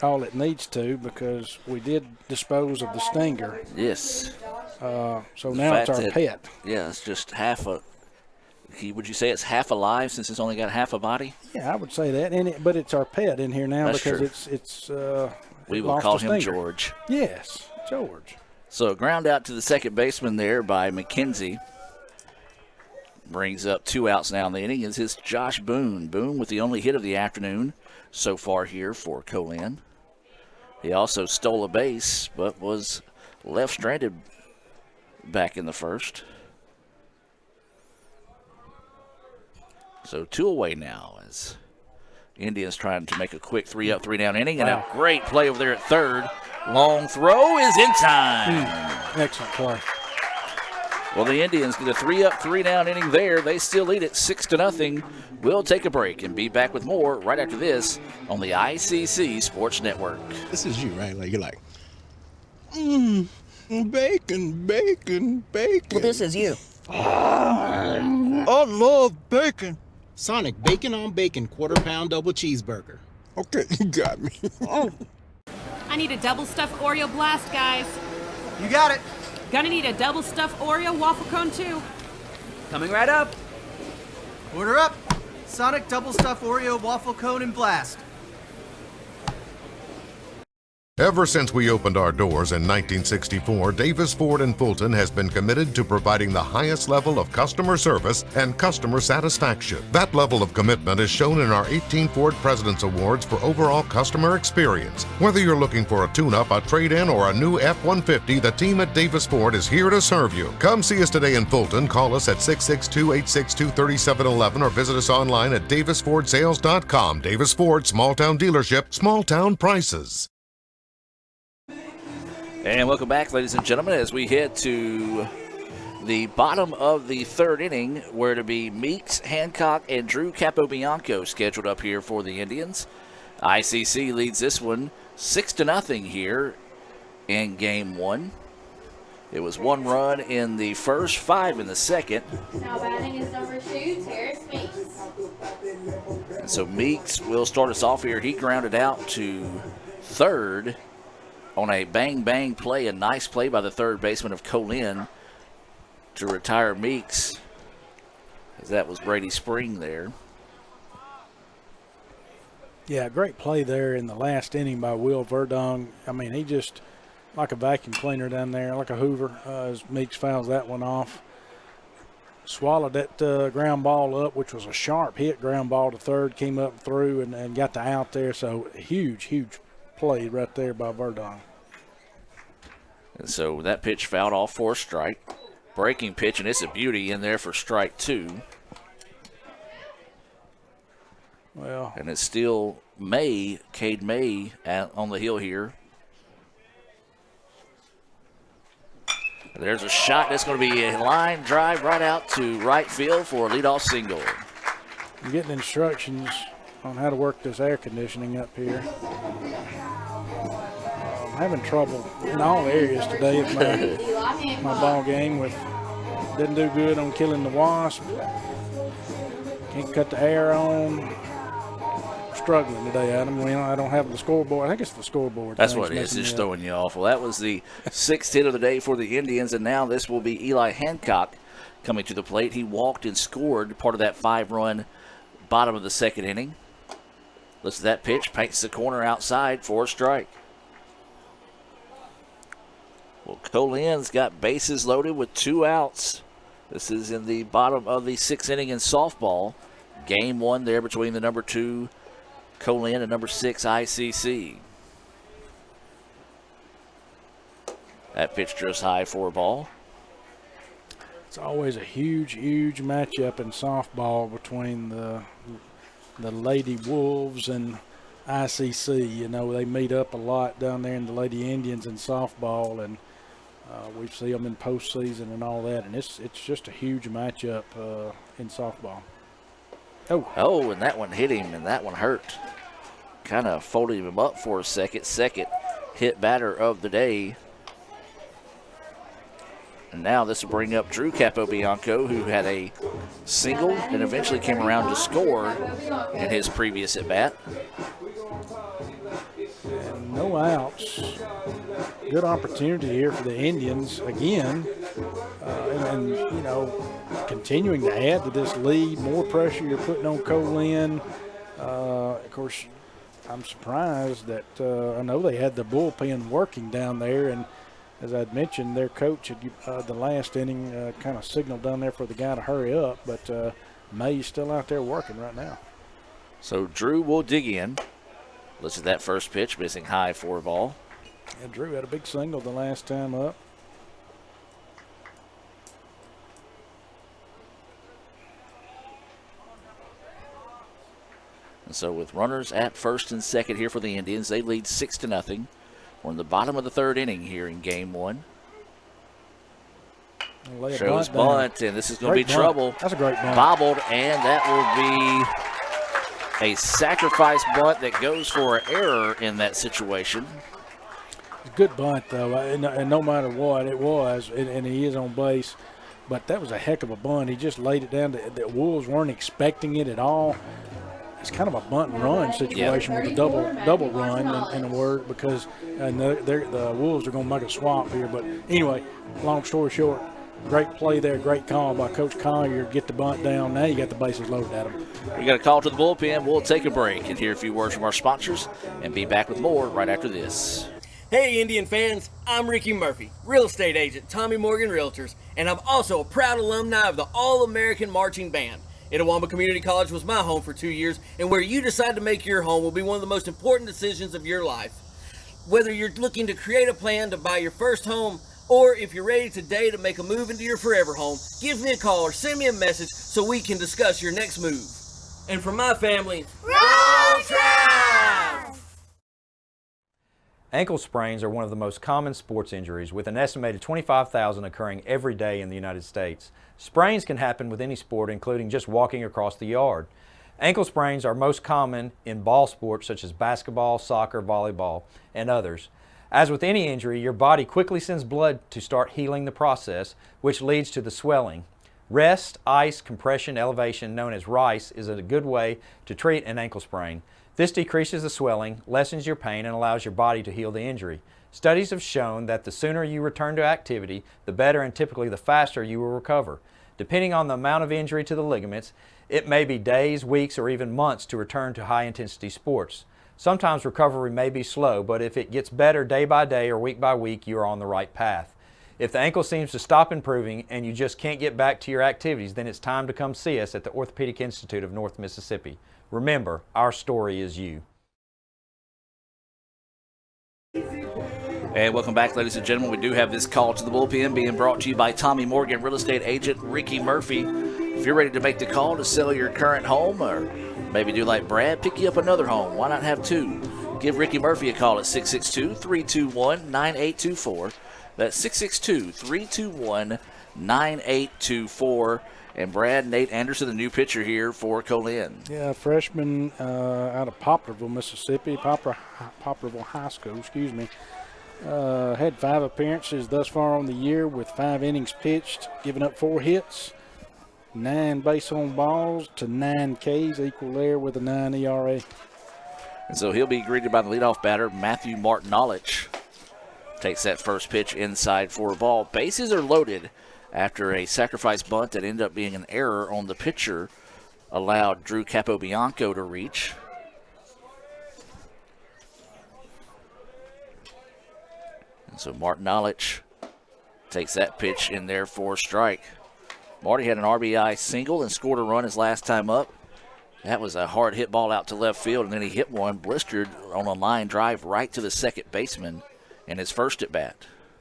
all it needs to because we did dispose of the stinger. Yes. So now it's our pet. Yeah, it's just half a – would you say it's half alive since it's only got half a body? Yeah, I would say that. But it's our pet in here now. That's because true. it's we will call him George. Yes, George. So ground out to the second baseman there by McKenzie. Brings up 2 outs now in the inning. Is his Josh Boone. Boone with the only hit of the afternoon so far here for Co-Lin. He also stole a base but was left stranded back in the first. So 2 away now as Indians trying to make a quick 3-up, 3-down inning. And a great play over there at third. Long throw is in time. Excellent play. Well, the Indians get a 3-up, 3-down inning there. They still lead it 6-0. We'll take a break and be back with more right after this on the ICC Sports Network. This is you, right? Like you're like, bacon, bacon, bacon. Well, this is you. I love bacon. Sonic bacon on bacon, quarter-pound double cheeseburger. Okay, you got me. I need a double stuffed Oreo blast, guys. You got it. Gonna need a double stuffed Oreo waffle cone, too. Coming right up. Order up. Sonic double stuffed Oreo waffle cone and blast. Ever since we opened our doors in 1964, Davis Ford in Fulton has been committed to providing the highest level of customer service and customer satisfaction. That level of commitment is shown in our 18 Ford President's Awards for overall customer experience. Whether you're looking for a tune-up, a trade-in, or a new F-150, the team at Davis Ford is here to serve you. Come see us today in Fulton. Call us at 662-862-3711 or visit us online at davisfordsales.com. Davis Ford, small-town dealership, small-town prices. And welcome back, ladies and gentlemen, as we head to the bottom of the third inning, where to be Meeks, Hancock, and Drew Capobianco scheduled up here for the Indians. ICC leads this one 6-0 here in Game 1. It was 1 run in the first, 5 in the second. Now batting is number 2, Terrace Meeks. And so Meeks will start us off here. He grounded out to third on a bang-bang play, a nice play by the third baseman of Co-Lin to retire Meeks, as that was Brady Spring there. Yeah, great play there in the last inning by Will Verdung. I mean, he just, like a vacuum cleaner down there, like a Hoover, as Meeks fouls that one off. Swallowed that ground ball up, which was a sharp hit ground ball to third, came up through and got the out there. So huge play right there by Verdung. And so that pitch fouled off for a strike. Breaking pitch, and it's a beauty in there for strike 2. Well, and it's still May, Cade May on the hill here. There's a shot that's going to be a line drive right out to right field for a leadoff single. I'm getting instructions on how to work this air conditioning up here. I'm having trouble in all areas today of my ball game. Didn't do good on killing the wasp. Can't cut the air on. Struggling today, Adam. I don't have the scoreboard. I think it's the scoreboard. That's what it is. It's throwing you off. Well, that was the 6th hit of the day for the Indians, and now this will be Eli Hancock coming to the plate. He walked and scored part of that 5-run bottom of the 2nd inning. Listen to that pitch. Paints the corner outside for a strike. Well, Co-Lin's got bases loaded with 2 outs. This is in the bottom of the 6th inning in softball. Game 1 there between the number 2 Co-Lin and number 6 ICC. That pitch just high for a ball. It's always a huge matchup in softball between the Lady Wolves and ICC. You know, they meet up a lot down there in the Lady Indians in softball, and we see them in postseason and all that, and it's just a huge matchup in softball. Oh, and that one hit him, and that one hurt. Kind of folded him up for a second. Second hit batter of the day. And now this will bring up Drew Capobianco, who had a single and eventually came around to score in his previous at-bat. And no outs. Good opportunity here for the Indians again. And you know, continuing to add to this lead, more pressure you're putting on Co-Lin. Of course, I'm surprised that I know they had the bullpen working down there, and as I'd mentioned, their coach had the last inning kind of signaled down there for the guy to hurry up, but May's still out there working right now. So Drew will dig in. Listen to that first pitch, missing high for a ball. Yeah, Drew had a big single the last time up. And so with runners at first and second here for the Indians, they lead 6-0. We're in the bottom of the 3rd inning here in Game 1. Shows bunt, and this is going to be trouble. That's a great bunt. Bobbled, and that will be a sacrifice bunt that goes for an error in that situation. Good bunt, though, and no matter what it was, and he is on base, but that was a heck of a bunt. He just laid it down. The Wolves weren't expecting it at all. It's kind of a bunt and run situation with a double run in a word, because the Wolves are going to make a swap here. But anyway, long story short, great play there, great call by Coach Collier. Get the bunt down. Now you got the bases loaded at him. We got a call to the bullpen. We'll take a break and hear a few words from our sponsors and be back with more right after this. Hey Indian fans, I'm Ricky Murphy, real estate agent, Tommy Morgan Realtors, and I'm also a proud alumni of the All-American Marching Band. Itawamba Community College was my home for 2 years, and where you decide to make your home will be one of the most important decisions of your life. Whether you're looking to create a plan to buy your first home, or if you're ready today to make a move into your forever home, give me a call or send me a message so we can discuss your next move. And for my family, roll Tribe! Ankle sprains are one of the most common sports injuries, with an estimated 25,000 occurring every day in the United States. Sprains can happen with any sport, including just walking across the yard. Ankle sprains are most common in ball sports such as basketball, soccer, volleyball, and others. As with any injury, your body quickly sends blood to start healing the process, which leads to the swelling. Rest, ice, compression, elevation, known as RICE, is a good way to treat an ankle sprain. This decreases the swelling, lessens your pain, and allows your body to heal the injury. Studies have shown that the sooner you return to activity, the better and typically the faster you will recover. Depending on the amount of injury to the ligaments, it may be days, weeks, or even months to return to high-intensity sports. Sometimes recovery may be slow, but if it gets better day by day or week by week, you are on the right path. If the ankle seems to stop improving and you just can't get back to your activities, then it's time to come see us at the Orthopedic Institute of North Mississippi. Remember, our story is you. And welcome back, ladies and gentlemen. We do have this call to the bullpen being brought to you by Tommy Morgan, real estate agent Ricky Murphy. If you're ready to make the call to sell your current home or Maybe do like Brad, pick you up another home. Why not have two? Give Ricky Murphy a call at 662-321-9824. That's 662-321-9824. And Brad, Nate Anderson, the new pitcher here for Co-Lin. Yeah, freshman out of Poplarville, Mississippi, Poplarville High School, excuse me. Had 5 appearances thus far on the year with 5 innings pitched, giving up 4 hits, 9 base on balls to 9 Ks, equal there with a 9 ERA. And so he'll be greeted by the leadoff batter, Matthew Martinolich. Takes that first pitch inside for a ball. Bases are loaded after a sacrifice bunt that ended up being an error on the pitcher allowed Drew Capobianco to reach. And so Martinolich takes that pitch in there for a strike. Marty had an RBI single and scored a run his last time up. That was a hard hit ball out to left field, and then he hit one blistered on a line drive right to the second baseman in his first at bat.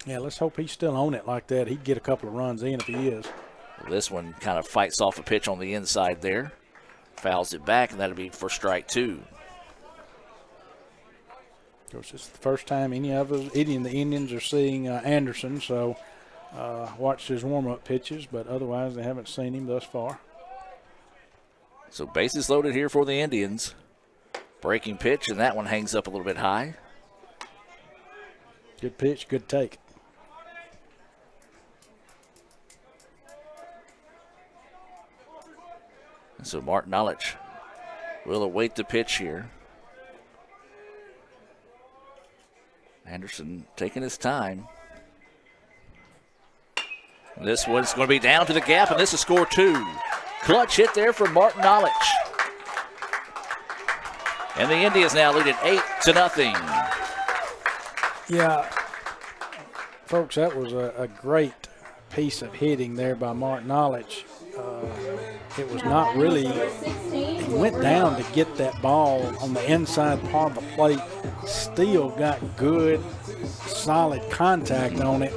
Yeah, let's hope he's still on it like that. He'd get a couple of runs in if he is. Well, this one kind of fights off a pitch on the inside there. Fouls it back, and that'll be for strike 2. Of course, it's the first time any of the Indians are seeing Anderson, so watched his warm-up pitches, but otherwise they haven't seen him thus far. So bases loaded here for the Indians. Breaking pitch, and that one hangs up a little bit high. Good pitch, good take. And so Martinolich will await the pitch here. Anderson taking his time. This one's going to be down to the gap, and this is score 2. Clutch hit there from Martinolich. And the Indians now lead it 8-0. Yeah, folks, that was a great piece of hitting there by Martinolich. It was not really, he went down to get that ball on the inside part of the plate, still got good, solid contact on it,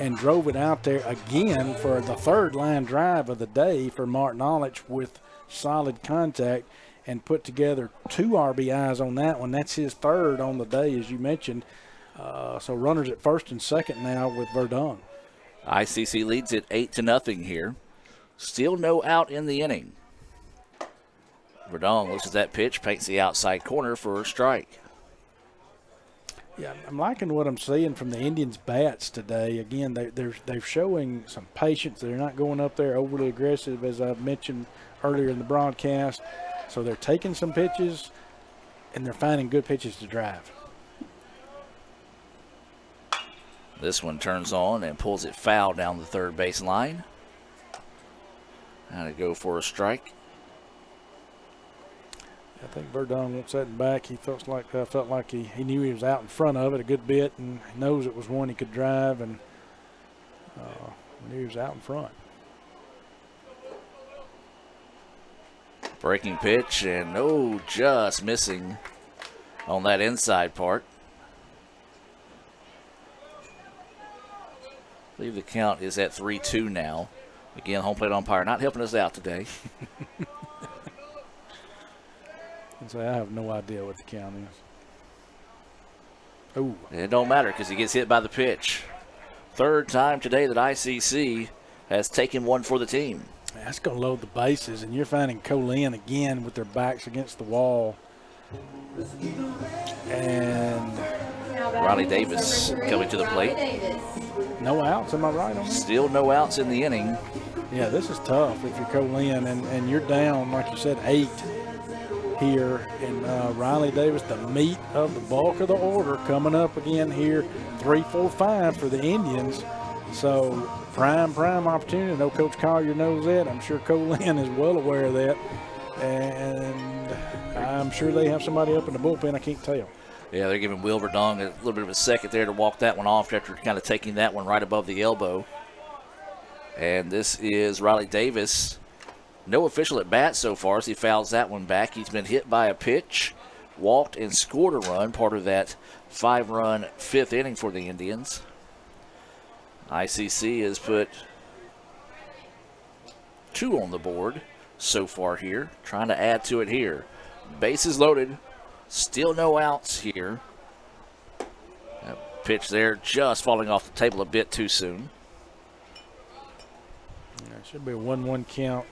and drove it out there again for the 3rd line drive of the day for Martinolich with solid contact, and put together 2 RBIs on that one. That's his 3rd on the day, as you mentioned. So runners at first and second now with Verdun. ICC leads it 8-0 here. Still no out in the inning. Verdun looks at that pitch, paints the outside corner for a strike. Yeah, I'm liking what I'm seeing from the Indians' bats today. Again, they're showing some patience. They're not going up there overly aggressive, as I've mentioned earlier in the broadcast. So they're taking some pitches, and they're finding good pitches to drive. This one turns on and pulls it foul down the 3rd base line. Now to go for a strike. I think Verdun wants that back. He felt like he knew he was out in front of it a good bit, and knows it was one he could drive, and knew he was out in front. Breaking pitch, and just missing on that inside part. I believe the count is at 3-2 now. Again, home plate umpire not helping us out today. And so I have no idea what the count is. Oh, it don't matter because he gets hit by the pitch. 3rd time today that ICC has taken one for the team. That's going to load the bases, and you're finding Co-Lin again with their backs against the wall. And Riley Davis coming to the plate. No outs, am I right on that? Still no outs in the inning. Yeah, this is tough if you're Co-Lin, and you're down, like you said, 8 here. And Riley Davis, the meat of the bulk of the order, coming up again here, 3, 4, 5 for the Indians. So prime opportunity. I know Coach Collier knows that. I'm sure Co-Lin is well aware of that. And I'm sure they have somebody up in the bullpen. I can't tell. Yeah, they're giving Will Verdun a little bit of a second there to walk that one off after kind of taking that one right above the elbow. And this is Riley Davis. No official at bat so far as he fouls that one back. He's been hit by a pitch, walked and scored a run, part of that 5-run 5th inning for the Indians. ICC has put 2 on the board so far here. Trying to add to it here. Bases loaded. Still no outs here. That pitch there just falling off the table a bit too soon. Yeah, it should be a 1-1 count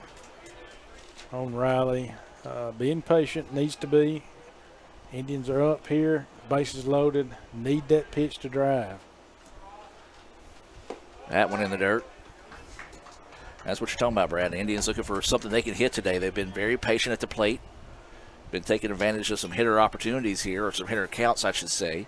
on Riley. Being patient, needs to be. Indians are up here. Bases loaded. Need that pitch to drive. That one in the dirt. That's what you're talking about, Brad. The Indians looking for something they can hit today. They've been very patient at the plate. Been taking advantage of some hitter opportunities here, or some hitter counts, I should say.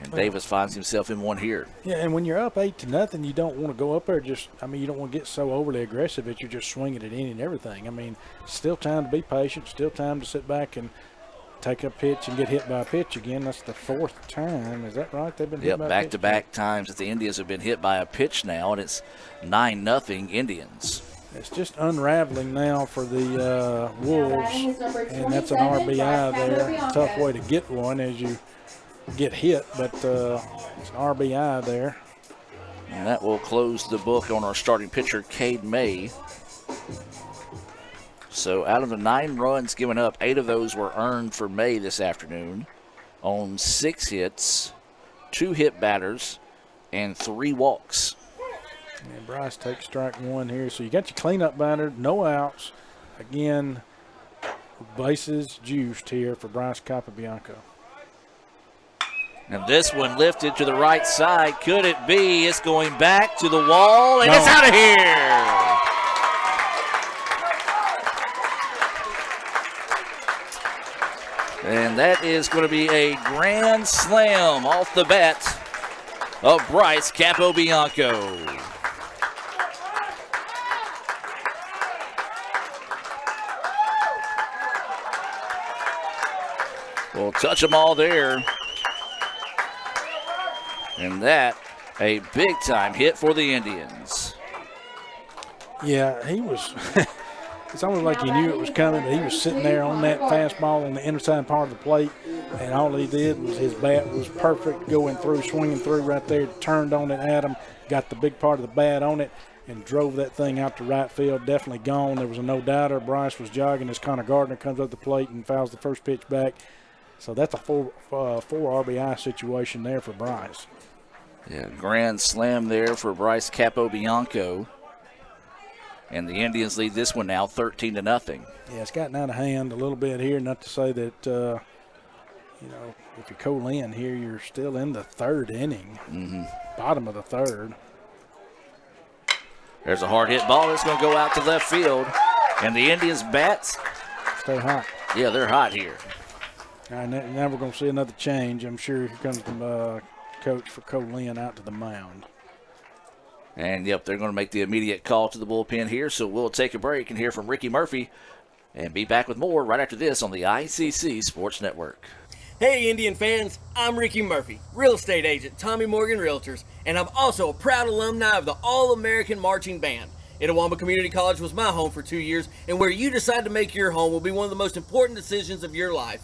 And Davis finds himself in one here. Yeah, and when you're up 8-0, you don't want to go up there you don't want to get so overly aggressive that you're just swinging at any and everything. I mean, still time to be patient, still time to sit back and take a pitch and get hit by a pitch again. That's the 4th time. Is that right? They've been hit by a pitch? Back-to-back times that the Indians have been hit by a pitch now, and it's 9-0 Indians. It's just unraveling now for the Wolves, and that's an RBI there. Tough way to get one as you get hit, but it's an RBI there. And that will close the book on our starting pitcher, Cade May. So out of the 9 runs given up, 8 of those were earned for May this afternoon on 6 hits, 2 hit batters, and 3 walks. And Bryce takes strike 1 here. So you got your cleanup batter, no outs. Again, bases juiced here for Bryce Capobianco. And this one lifted to the right side. Could it be? It's going back to the wall, and it's out of here. And that is going to be a grand slam off the bat of Bryce Capobianco. We'll touch them all there. And that, a big-time hit for the Indians. Yeah, he was it's almost like he knew it was coming, but he was sitting there on that fastball on the inside part of the plate, and all he did was his bat was perfect, going through, swinging through right there, turned on it at him, got the big part of the bat on it, and drove that thing out to right field. Definitely gone. There was a no-doubter. Bryce was jogging as Gardner comes up the plate and fouls the first pitch back. So that's a 4 RBI situation there for Bryce. Yeah, grand slam there for Bryce Capobianco. And the Indians lead this one now 13-0. Yeah, it's gotten out of hand a little bit here. Not to say that, if you're Co-Lin here, you're still in the 3rd inning, bottom of the 3rd. There's a hard hit ball that's going to go out to left field. And the Indians' bats stay hot. Yeah, they're hot here. All right, now we're going to see another change. I'm sure here comes the coach for Co-Lin out to the mound. And, yep, they're going to make the immediate call to the bullpen here, so we'll take a break and hear from Ricky Murphy and be back with more right after this on the ICC Sports Network. Hey, Indian fans, I'm Ricky Murphy, real estate agent, Tommy Morgan Realtors, and I'm also a proud alumni of the All-American Marching Band. Itawamba Community College was my home for 2 years, and where you decide to make your home will be one of the most important decisions of your life.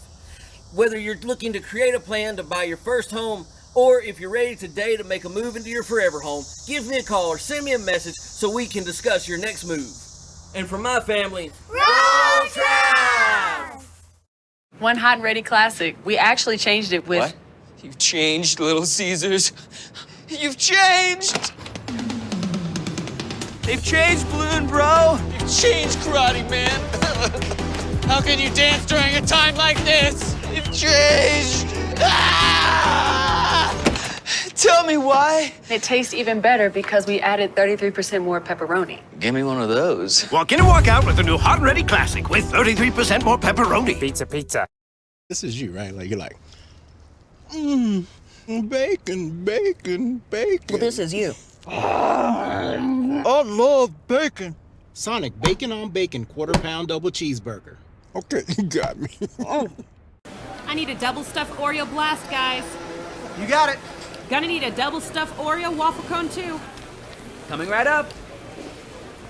Whether you're looking to create a plan to buy your first home, or if you're ready today to make a move into your forever home, give me a call or send me a message so we can discuss your next move. And for my family, Roll Tide! One hot and ready classic. We actually changed it with... What? You've changed, Little Caesars. You've changed! They've changed, Balloon Bro. You've changed, Karate Man. How can you dance during a time like this? You've changed. Ah! Tell me why. It tastes even better because we added 33% more pepperoni. Give me one of those. Walk in and walk out with the new Hot and Ready Classic with 33% more pepperoni. Pizza. This is you, right? Like, you're like, bacon. Well, this is you. I love bacon. Sonic bacon on bacon, quarter-pound double cheeseburger. Okay, you got me. I need a double stuffed Oreo blast, guys. You got it. Gonna need a double stuffed Oreo waffle cone, too. Coming right up.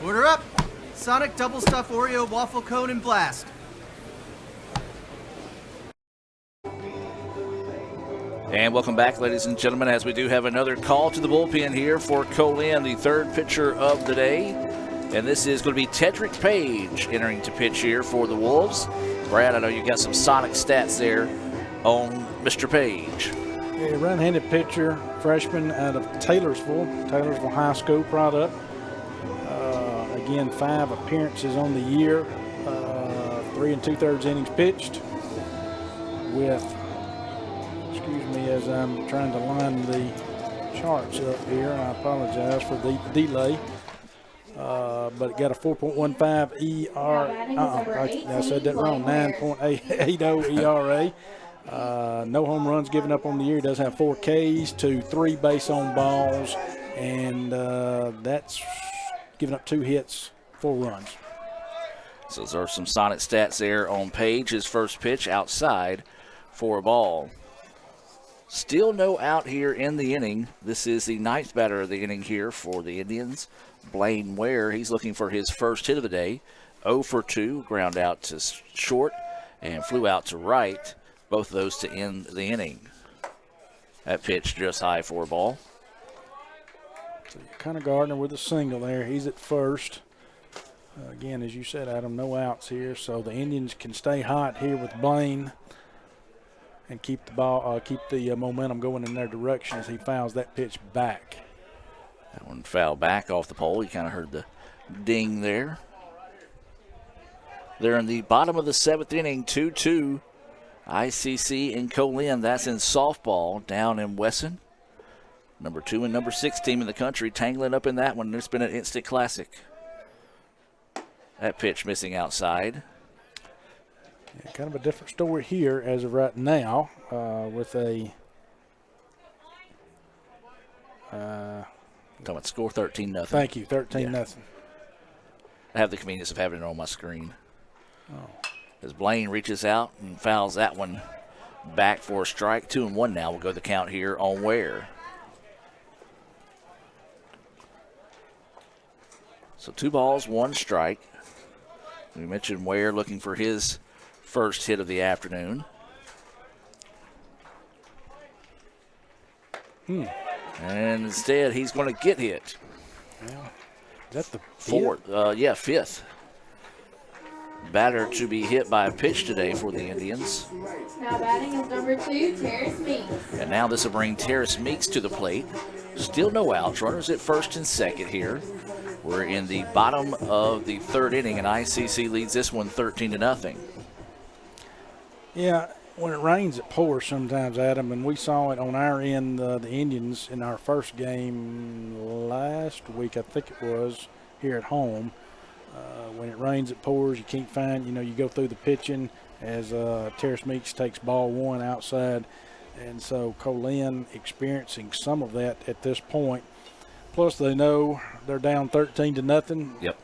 Order up. Sonic double stuffed Oreo waffle cone and blast. And welcome back, ladies and gentlemen, as we do have another call to the bullpen here for Co-Lin, the 3rd pitcher of the day. And this is going to be Tedrick Page entering to pitch here for the Wolves. Brad, I know you got some Sonic stats there on Mr. Page. A right-handed pitcher, freshman out of Taylorsville High School product. Again, 5 appearances on the year, 3 2/3 innings pitched with, excuse me as I'm trying to line the charts up here, I apologize for the delay. But got a 4.15 I said that wrong, 9.80 ERA. No home runs given up on the year. He does have 4 Ks to 3 base on balls, and that's giving up 2 hits, 4 runs. So those are some Sonic stats there on Page. His first pitch outside for a ball. Still no out here in the inning. This is the 9th batter of the inning here for the Indians. Blaine Ware, he's looking for his first hit of the day. 0 for 2, ground out to short and flew out to right. Both of those to end the inning. That pitch just high for a ball. So kind of Gardner with a single there. He's at first. Again, as you said, Adam, no outs here, so the Indians can stay hot here with Blaine and keep the ball, keep the momentum going in their direction as he fouls that pitch back. That one fouled back off the pole. You kind of heard the ding there. They're in the bottom of the 7th inning, 2-2. ICC and Co-Lin, that's in softball down in Wesson. Number 2 and number 6 team in the country tangling up in that one. It's been an instant classic. That pitch missing outside. Yeah, kind of a different story here as of right now with a talking about score 13-0. Thank you, 13-0. I have the convenience of having it on my screen. As Blaine reaches out and fouls that one back for a strike. 2-1 now. We'll go the count here on Ware. So 2 balls, 1 strike. We mentioned Ware looking for his first hit of the afternoon. And instead, he's going to get hit. Yeah. Is that the 4th? Yeah, 5th. Batter to be hit by a pitch today for the Indians. Now batting is number 2, Terrace Meeks. And now this will bring Terrace Meeks to the plate. Still no outs. Runners at first and second here. We're in the bottom of the 3rd inning, and ICC leads this one 13-0. Yeah, when it rains, it pours sometimes, Adam, and we saw it on our end, the Indians, in our first game last week, I think it was, here at home. When it rains, it pours. You can't find, you go through the pitching as Terrace Meeks takes ball 1 outside. And so Co-Lin experiencing some of that at this point. Plus, they know they're down 13-0. Yep.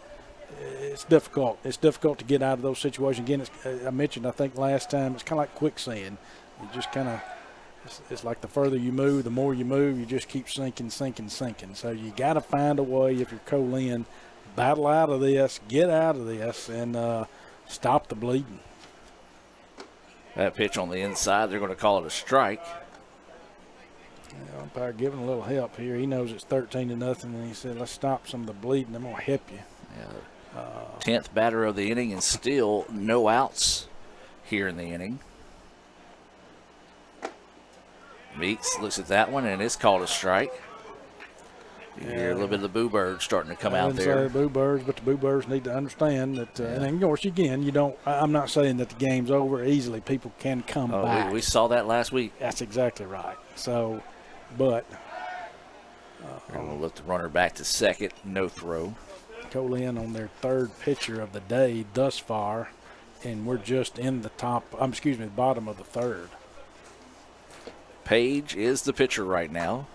It's difficult. It's difficult to get out of those situations. Again, I mentioned, I think last time, it's kind of like quicksand. You just kind of, it's like the further you move, the more you move, you just keep sinking. So you got to find a way, if you're Co-Lin, battle out of this, get out of this, and stop the bleeding. That pitch on the inside, they're going to call it a strike. The umpire giving a little help here. He knows it's 13-0, and he said, let's stop some of the bleeding. I'm going to help you. Yeah. 10th batter of the inning, and still no outs here in the inning. Meeks looks at that one, and it's called a strike. You hear a little bit of the boo birds starting to come out there. I wouldn't say boo birds, but the boo birds need to understand that, and of course, again, I'm not saying that the game's over easily. People can come back. We saw that last week. That's exactly right. So, but. And we'll lift the runner back to second, no throw. Co-Lin on their 3rd pitcher of the day thus far, and we're just in the bottom of the 3rd. Page is the pitcher right now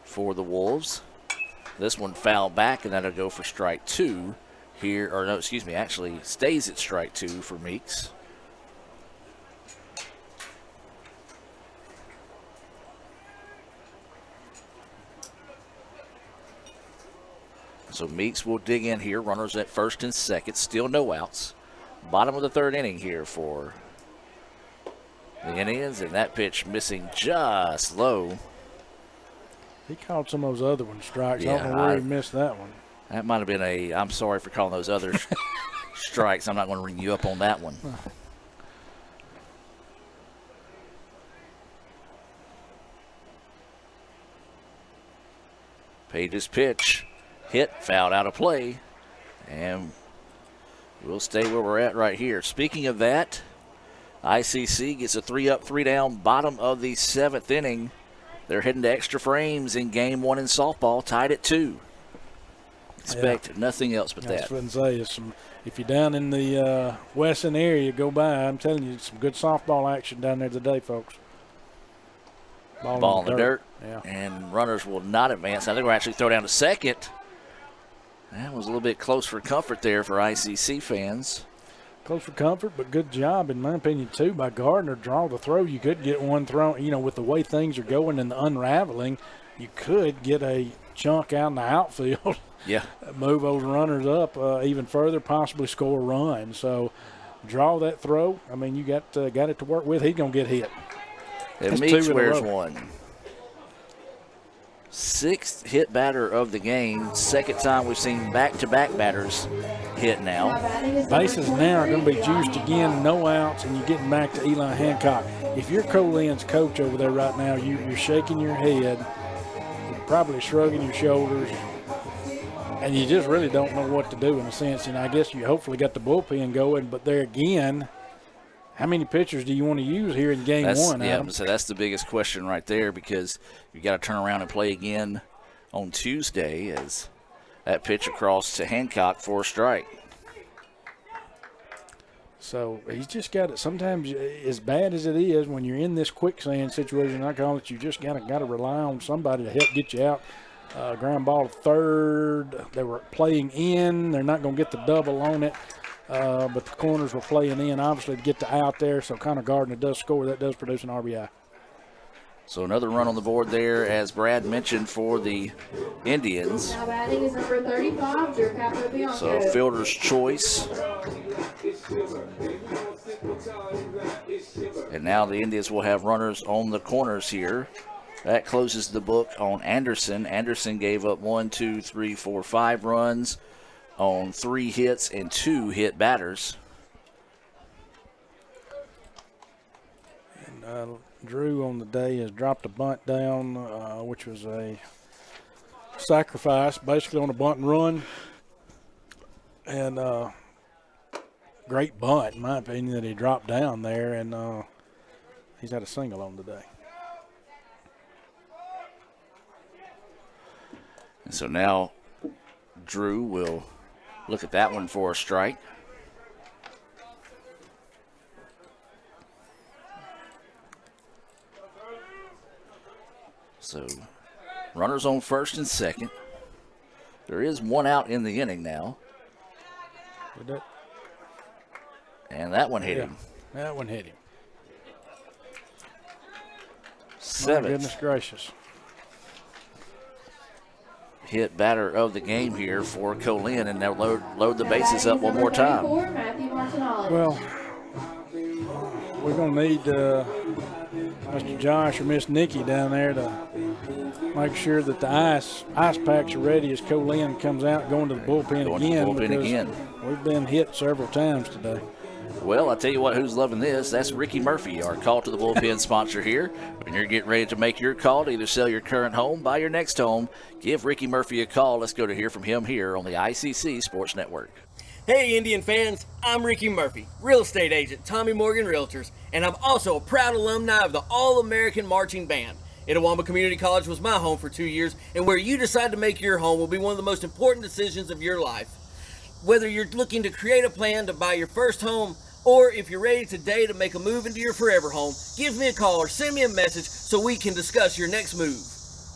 for the Wolves. This one fouled back, and that'll go for strike 2 here, or no, excuse me, actually stays at strike 2 for Meeks. So Meeks will dig in here. Runners at first and second. Still no outs. Bottom of the 3rd inning here for the Indians. And that pitch missing just low. He called some of those other ones strikes. Yeah, I don't know where he missed that one. That might have been I'm sorry for calling those other strikes. I'm not going to ring you up on that one. Page's pitch, hit, fouled out of play, and we'll stay where we're at right here. Speaking of that, ICC gets a 3-up, 3-down, bottom of the 7th inning. They're heading to extra frames in Game 1 in softball, tied at 2. Expect nothing else but that. That's what I'm saying. If you're down in the Weston area, go by. I'm telling you, some good softball action down there today, folks. Ball in the dirt. Yeah. And runners will not advance. I think we'll actually throw down to second. That was a little bit close for comfort there for ICC fans. Close for comfort, but good job, in my opinion, too, by Gardner. Draw the throw. You could get one thrown, with the way things are going and the unraveling, you could get a chunk out in the outfield. Yeah. Move those runners up even further, possibly score a run. So draw that throw. I mean, you got it to work with. He's going to get hit. And Meeks wears one. 6th hit batter of the game. Second time we've seen back-to-back batters hit now. Bases now are going to be juiced again, no outs, and you're getting back to Eli Hancock. If you're Co-Lin's coach over there right now, you're shaking your head, you're probably shrugging your shoulders, and you just really don't know what to do in a sense. And I guess you hopefully got the bullpen going, but there again, how many pitchers do you want to use here in Game 1, Adam? So that's the biggest question right there, because you got to turn around and play again on Tuesday as that pitch across to Hancock for a strike. So he's just got it. Sometimes, as bad as it is, when you're in this quicksand situation, I call it, you just got to rely on somebody to help get you out. Ground ball to third. They were playing in. They're not going to get the double on it. But the corners were playing in, obviously, to get the out there. So Connor Gardner does score. That does produce an RBI. So another run on the board there, as Brad mentioned, for the Indians. Now batting is number 35, Drew Capobianco. So fielder's choice. And now the Indians will have runners on the corners here. That closes the book on Anderson. Anderson gave up 5 runs on 3 hits and 2 hit batters. And Drew on the day has dropped a bunt down, which was a sacrifice, basically on a bunt and run. And great bunt, in my opinion, that he dropped down there, and he's had a single on today. And so now Drew will look at that one for a strike. So runners on first and second. There is 1 out in the inning now. And that one hit him. That one hit him. 7th. My goodness gracious. Hit batter of the game here for Co-Lin, and they'll load the bases up one more time. Well, we're going to need Mr. Josh or Miss Nikki down there to make sure that the ice packs are ready as Co-Lin comes out going to the bullpen again. We've been hit several times today. Well, I'll tell you what, who's loving this? That's Ricky Murphy, our Call to the Bullpen sponsor here. When you're getting ready to make your call to either sell your current home, buy your next home, give Ricky Murphy a call. Let's go to hear from him here on the ICC Sports Network. Hey, Indian fans, I'm Ricky Murphy, real estate agent, Tommy Morgan Realtors, and I'm also a proud alumni of the All-American Marching Band. Itawamba Community College was my home for 2 years, and where you decide to make your home will be one of the most important decisions of your life. Whether you're looking to create a plan to buy your first home, or if you're ready today to make a move into your forever home, give me a call or send me a message so we can discuss your next move.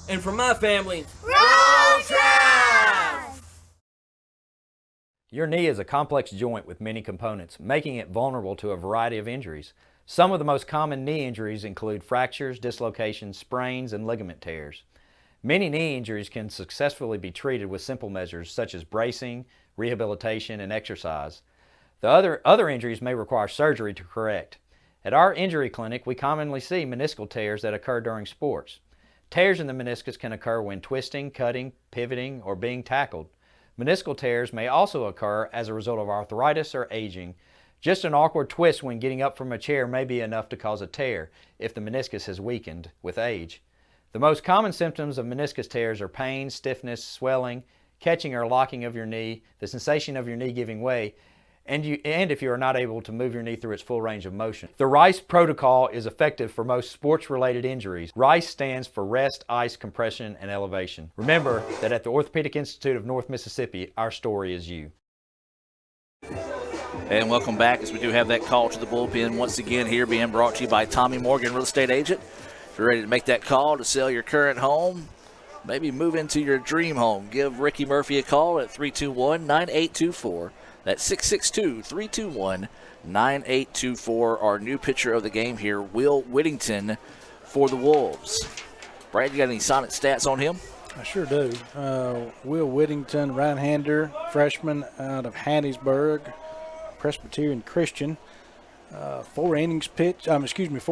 And for my family, Roll Tide! Your knee is a complex joint with many components, making it vulnerable to a variety of injuries. Some of the most common knee injuries include fractures, dislocations, sprains, and ligament tears. Many knee injuries can successfully be treated with simple measures such as bracing, rehabilitation, and exercise. The other injuries may require surgery to correct. At our injury clinic, we commonly see meniscal tears that occur during sports. Tears in the meniscus can occur when twisting, cutting, pivoting, or being tackled. Meniscal tears may also occur as a result of arthritis or aging. Just an awkward twist when getting up from a chair may be enough to cause a tear if the meniscus has weakened with age. The most common symptoms of meniscus tears are pain, stiffness, swelling, catching or locking of your knee, the sensation of your knee giving way, and if you are not able to move your knee through its full range of motion. The RICE protocol is effective for most sports-related injuries. RICE stands for rest, ice, compression, and elevation. Remember that at the Orthopedic Institute of North Mississippi, our story is you. And welcome back, as we do have that call to the bullpen once again here, being brought to you by Tommy Morgan, real estate agent. If you're ready to make that call to sell your current home, maybe move into your dream home, give Ricky Murphy a call at 321-9824. That's 662-321-9824. Our new pitcher of the game here, Will Whittington for the Wolves. Brad, you got any Sonic stats on him? I sure do. Will Whittington, right-hander, freshman out of Hattiesburg, Presbyterian Christian. 4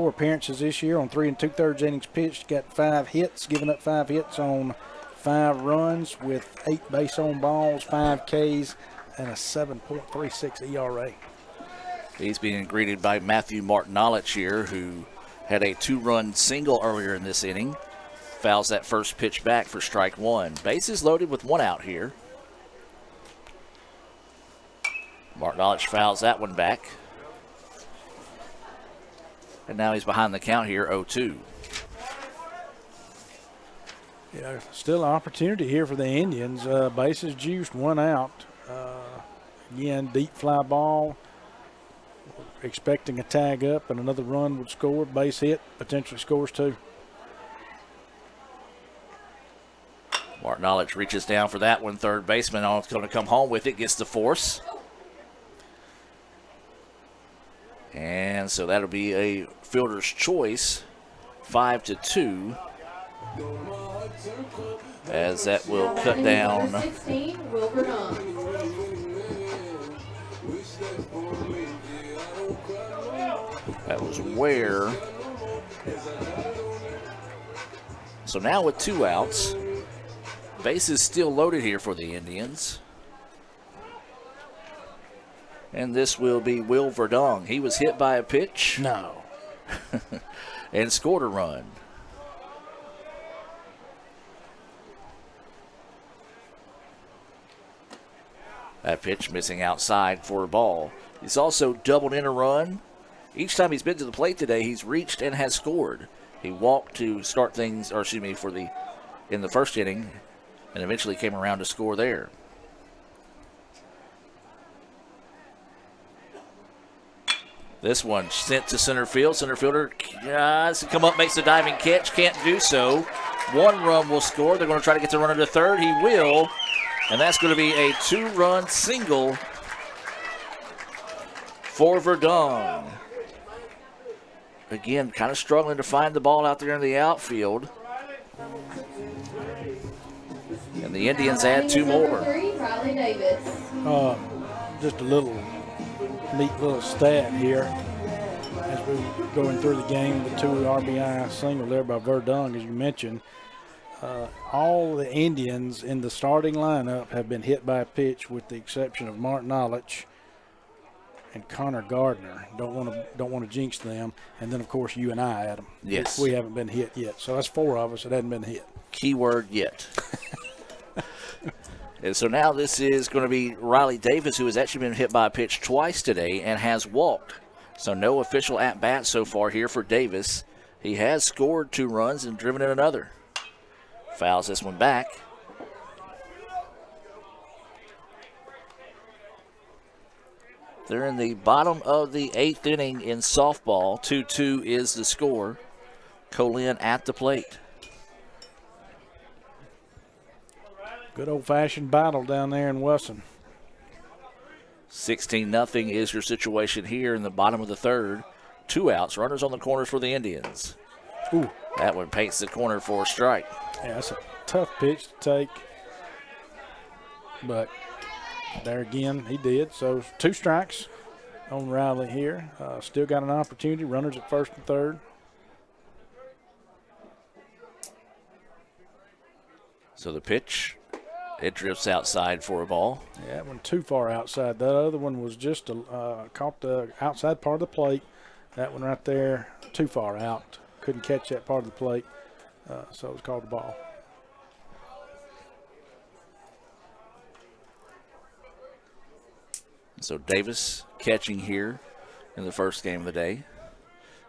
appearances this year on 3 2/3 innings pitched. Got 5 hits, giving up 5 hits on 5 runs with 8 base on balls, 5 Ks, and a 7.36 ERA. He's being greeted by Matthew Martinolich here, who had a 2-run single earlier in this inning. Fouls that first pitch back for strike 1. Bases loaded with 1 out here. Martinolich fouls that one back. And now he's behind the count here, 0-2. Yeah, still an opportunity here for the Indians. Bases juiced, 1 out. Again, deep fly ball. Expecting a tag up and another run would score. Base hit, potentially scores 2. Martinolich reaches down for that one. Third baseman going to come home with it. Gets the force. And so that'll be a fielder's choice. 5-2. As that will cut down. 16, Wilbur Dunn. That was Ware. So now with 2 outs, bases still loaded here for the Indians. And this will be Will Verdong. He was hit by a pitch. No. And scored a run. That pitch missing outside for a ball. He's also doubled in a run. Each time he's been to the plate today, he's reached and has scored. He walked to start things, in the first inning, and eventually came around to score there. This one sent to center field. Center fielder come up, makes the diving catch. Can't do so. 1 run will score. They're going to try to get the runner to third. He will. And that's going to be a 2-run single for Verdong. Again, kind of struggling to find the ball out there in the outfield. And the Indians add 2 more. Riley Davis. Just a neat little stat here as we're going through the game. The 2 RBI single there by Verdong, as you mentioned. All the Indians in the starting lineup have been hit by a pitch, with the exception of Martinolich and Connor Gardner. Don't want to jinx them. And then, of course, you and I, Adam. Yes. We haven't been hit yet. So that's 4 of us that hadn't been hit. Keyword yet. And so now this is going to be Riley Davis, who has actually been hit by a pitch twice today and has walked. So no official at-bat so far here for Davis. He has scored 2 runs and driven in another. Fouls this one back. They're in the bottom of the 8th inning in softball. 2-2 is the score. Co-Lin at the plate. Good old-fashioned battle down there in Wesson. 16-0 is your situation here in the bottom of the 3rd. 2 outs, runners on the corners for the Indians. Ooh. That one paints the corner for a strike. Yeah, that's a tough pitch to take. But there again, he did. So 2 strikes on Riley here. Still got an opportunity. Runners at 1st and 3rd. So the pitch It drifts outside for a ball. Yeah, that one too far outside. The other one was just caught the outside part of the plate. That one right there, too far out. Couldn't catch that part of the plate, so it was called a ball. So Davis catching here in the first game of the day.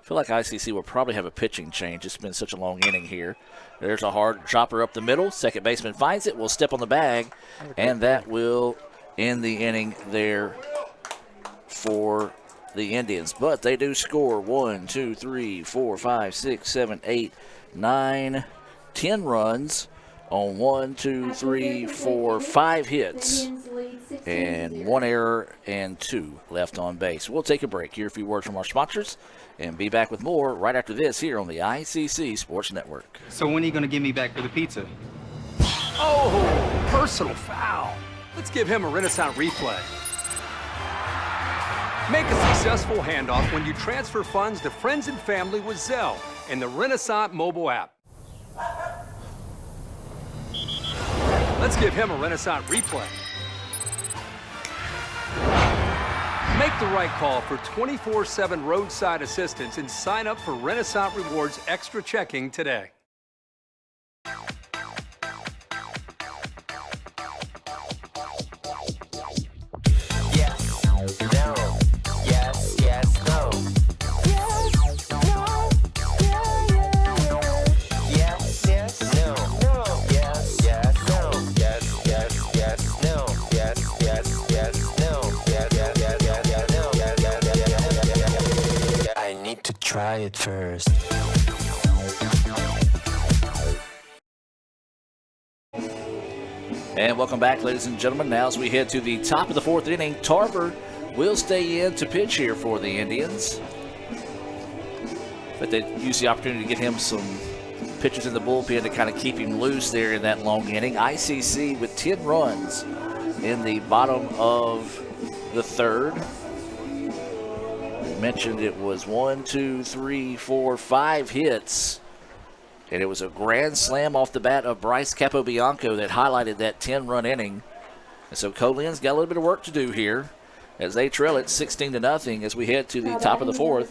I feel like ICC will probably have a pitching change. It's been such a long inning here. There's a hard chopper up the middle. Second baseman finds it, will step on the bag, and that will end the inning there for the Indians. But they do score 1, 2, 3, 4, 5, 6, 7, 8, 9, 10 runs on 1, 2, 3, 4, 5 hits. And 1 error and 2 left on base. We'll take a break. Hear a few words from our sponsors and be back with more right after this here on the ICC Sports Network. So when are you going to give me back for the pizza? Oh, personal foul. Let's give him a Renaissance replay. Make a successful handoff when you transfer funds to friends and family with Zelle and the Renaissance mobile app. Let's give him a Renaissance replay. Make the right call for 24/7 roadside assistance and sign up for Renaissance Rewards Extra Checking today. Yes, no, yes, yes, no. Yes, no, yeah, yeah, yeah. Yes, yes, no, no. Yes, yes, no. Yes, yes, yes, no. Yes, yes, yes, no. Yes, yes, yes, yes, no. Yes, yes, yes, yes. I need to try it first. And welcome back, ladies and gentlemen. Now as we head to the top of the 4th inning, Tarver will stay in to pitch here for the Indians. But they use the opportunity to get him some pitchers in the bullpen to kind of keep him loose there in that long inning. ICC with 10 runs in the bottom of the 3rd. I mentioned it was 1, 2, 3, 4, 5 hits. And it was a grand slam off the bat of Bryce Capobianco that highlighted that 10-run inning. And so Co-Lin's got a little bit of work to do here as they trail it 16-0 as we head to the top of the 4th.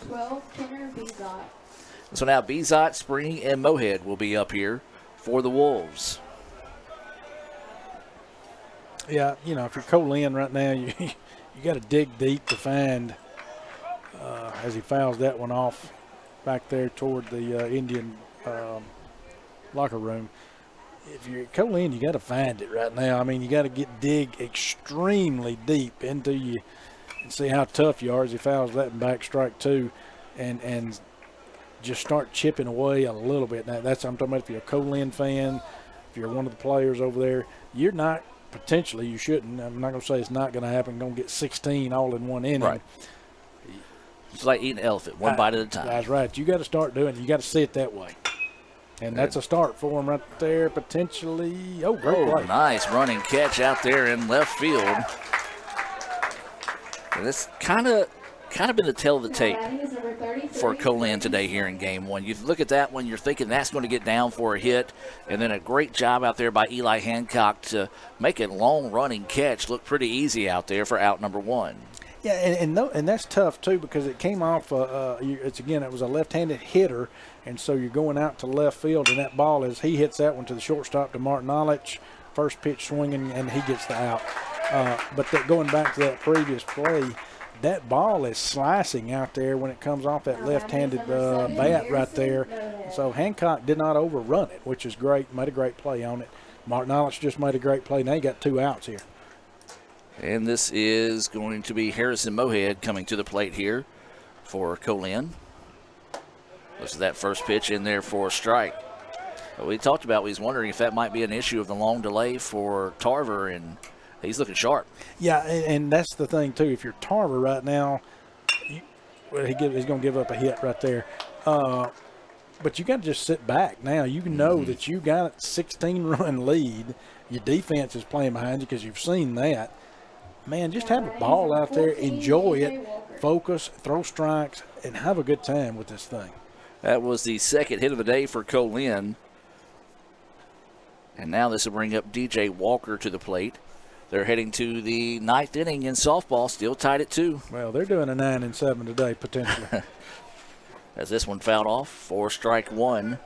So now Bezot, Spring, and Mohead will be up here for the Wolves. Yeah, you know, if you're Co-Lin right now, you got to dig deep to find as he fouls that one off back there toward the Indian locker room. If you're Co-Lin, you got to find it right now. I mean, you got to dig extremely deep into you and see how tough you are as he fouls that in back strike 2 and just start chipping away a little bit. Now, that's I'm talking about if you're a Co-Lin fan, if you're one of the players over there, you're not potentially, you shouldn't. I'm not going to say it's not going to happen. Going to get 16 all in one inning. Right. It's like eating an elephant, one bite at a time. That's right. You got to start doing it. You got to see it that way. And that's a start for him right there, potentially. Oh, great play. Nice running catch out there in left field. And this kind of been the tail of the tape for Co-Lin today here in game 1. You look at that one, you're thinking that's going to get down for a hit, and then a great job out there by Eli Hancock to make a long running catch look pretty easy out there for out number 1. Yeah, and that's tough too because it came off. It was a left-handed hitter, and so you're going out to left field, and that ball he hits that one to the shortstop to Martin Olich, first pitch swinging, and he gets the out. But going back to that previous play, that ball is slicing out there when it comes off that left-handed bat right there. So Hancock did not overrun it, which is great. Made a great play on it. Martin Olich just made a great play. Now you got 2 outs here. And this is going to be Harrison Mohead coming to the plate here for Co-Lin. Looks at that first pitch in there for a strike. But we talked about, we was wondering if that might be an issue of the long delay for Tarver, and he's looking sharp. Yeah, and that's the thing, too. If you're Tarver right now, he's going to give up a hit right there. But you got to just sit back now. You know that you got a 16-run lead. Your defense is playing behind you because you've seen that. Man, just have a ball out there, enjoy it, focus, throw strikes, and have a good time with this thing. That was the second hit of the day for Co-Lin. And now this will bring up DJ Walker to the plate. They're heading to the 9th inning in softball, still tied at 2. Well, they're doing a 9-7 today, potentially. As this one fouled off for strike 1.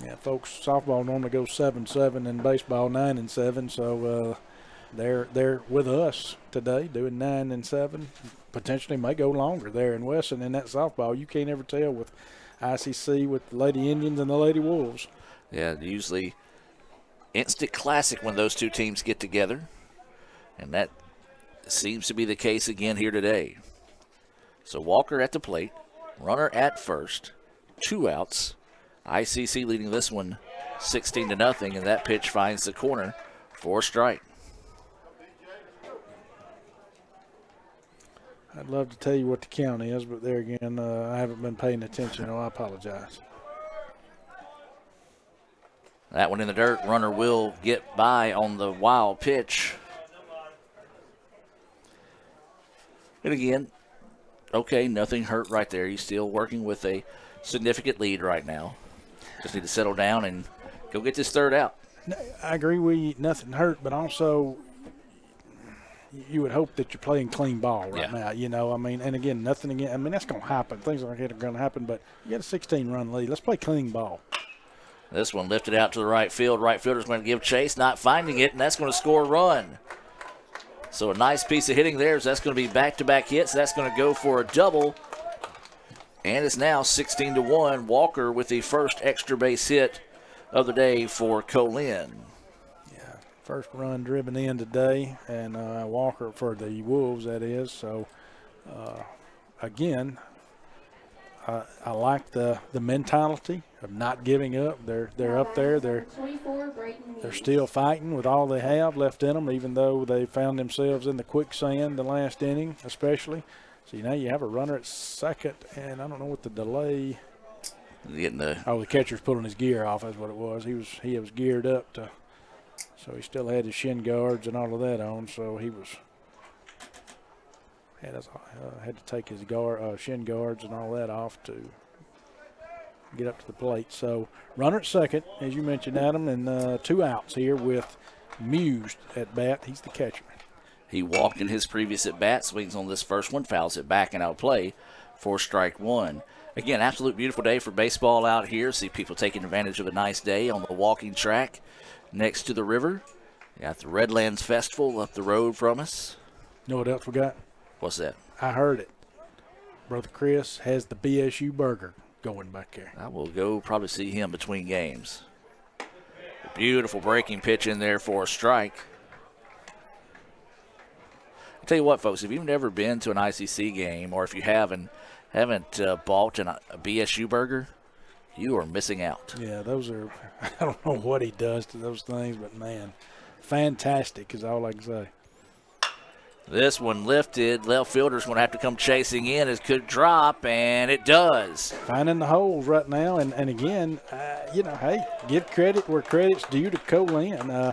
Yeah, folks, softball normally goes 7-7 and baseball 9-7, so they're with us today doing 9-7. Potentially may go longer there in Wesson in that softball. You can't ever tell with ICC, with the Lady Indians and the Lady Wolves. Yeah, usually instant classic when those two teams get together, and that seems to be the case again here today. So Walker at the plate, runner at first, 2 outs. ICC leading this one 16-0, and that pitch finds the corner for a strike. I'd love to tell you what the count is, but there again, I haven't been paying attention, so I apologize. That one in the dirt. Runner will get by on the wild pitch. And again, okay, nothing hurt right there. He's still working with a significant lead right now. Just need to settle down and go get this 3rd out. I agree with you, nothing hurt, but also you would hope that you're playing clean ball right now, you know. I mean, and again, nothing again. I mean, that's going to happen. Things like that are going to happen, but you got a 16-run lead. Let's play clean ball. This one lifted out to the right field. Right fielder's going to give chase, not finding it, and that's going to score a run. So a nice piece of hitting there. That's going to be back-to-back hits. That's going to go for a double. And it's now 16-1. Walker with the first extra base hit of the day for Co-Lin. Yeah, first run driven in today, and Walker for the Wolves, that is. So, again, I like the mentality of not giving up. They're up there. They're still fighting with all they have left in them, even though they found themselves in the quicksand the last inning, especially. So now you have a runner at second, and I don't know what the delay. The catcher's pulling his gear off. That's what it was. He was geared up to, so he still had his shin guards and all of that on. So he was had to take his shin guards and all that off to get up to the plate. So runner at second, as you mentioned, Adam, and 2 outs here with Muse at bat. He's the catcher. He walked in his previous at-bat, swings on this first one, fouls it back and out play for strike 1. Again, absolute beautiful day for baseball out here. See people taking advantage of a nice day on the walking track next to the river. Got the Redlands Festival up the road from us. You know what else we got? What's that? I heard it. Brother Chris has the BSU burger going back there. I will go probably see him between games. Beautiful breaking pitch in there for a strike. I'll tell you what, folks, if you've never been to an ICC game, or if you haven't bought a BSU burger, you are missing out. Yeah, those are, I don't know what he does to those things, but, man, fantastic is all I can say. This one lifted. Left fielder's going to have to come chasing in. It could drop, and it does. Finding the holes right now, and again, hey, give credit where credit's due to Co-Lin.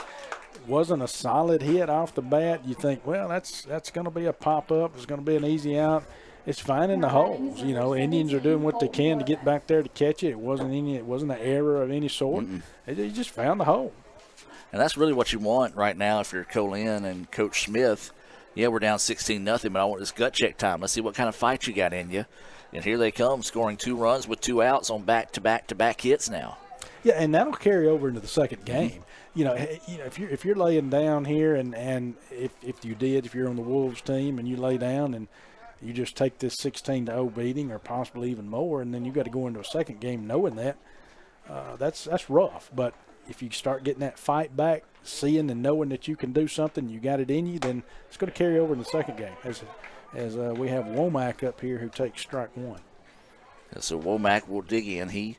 Wasn't a solid hit off the bat. You think, well, that's going to be a pop-up. It's going to be an easy out. It's finding the holes. You know, Indians are doing what they can to get back there to catch it. It wasn't an error of any sort. They just found the hole. And that's really what you want right now if you're Co-Lin and Coach Smith. Yeah, we're down 16-0, but I want this gut check time. Let's see what kind of fight you got in you. And here they come, scoring 2 runs with 2 outs on back-to-back hits now. Yeah, and that'll carry over into the second game. You know, if you're laying down here, and if you're on the Wolves team and you lay down and you just take this 16-0 beating or possibly even more, and then you got to go into a second game knowing that, that's rough. But if you start getting that fight back, seeing and knowing that you can do something, you got it in you, then it's going to carry over in the second game. As we have Womack up here who takes strike 1. So Womack will dig in. He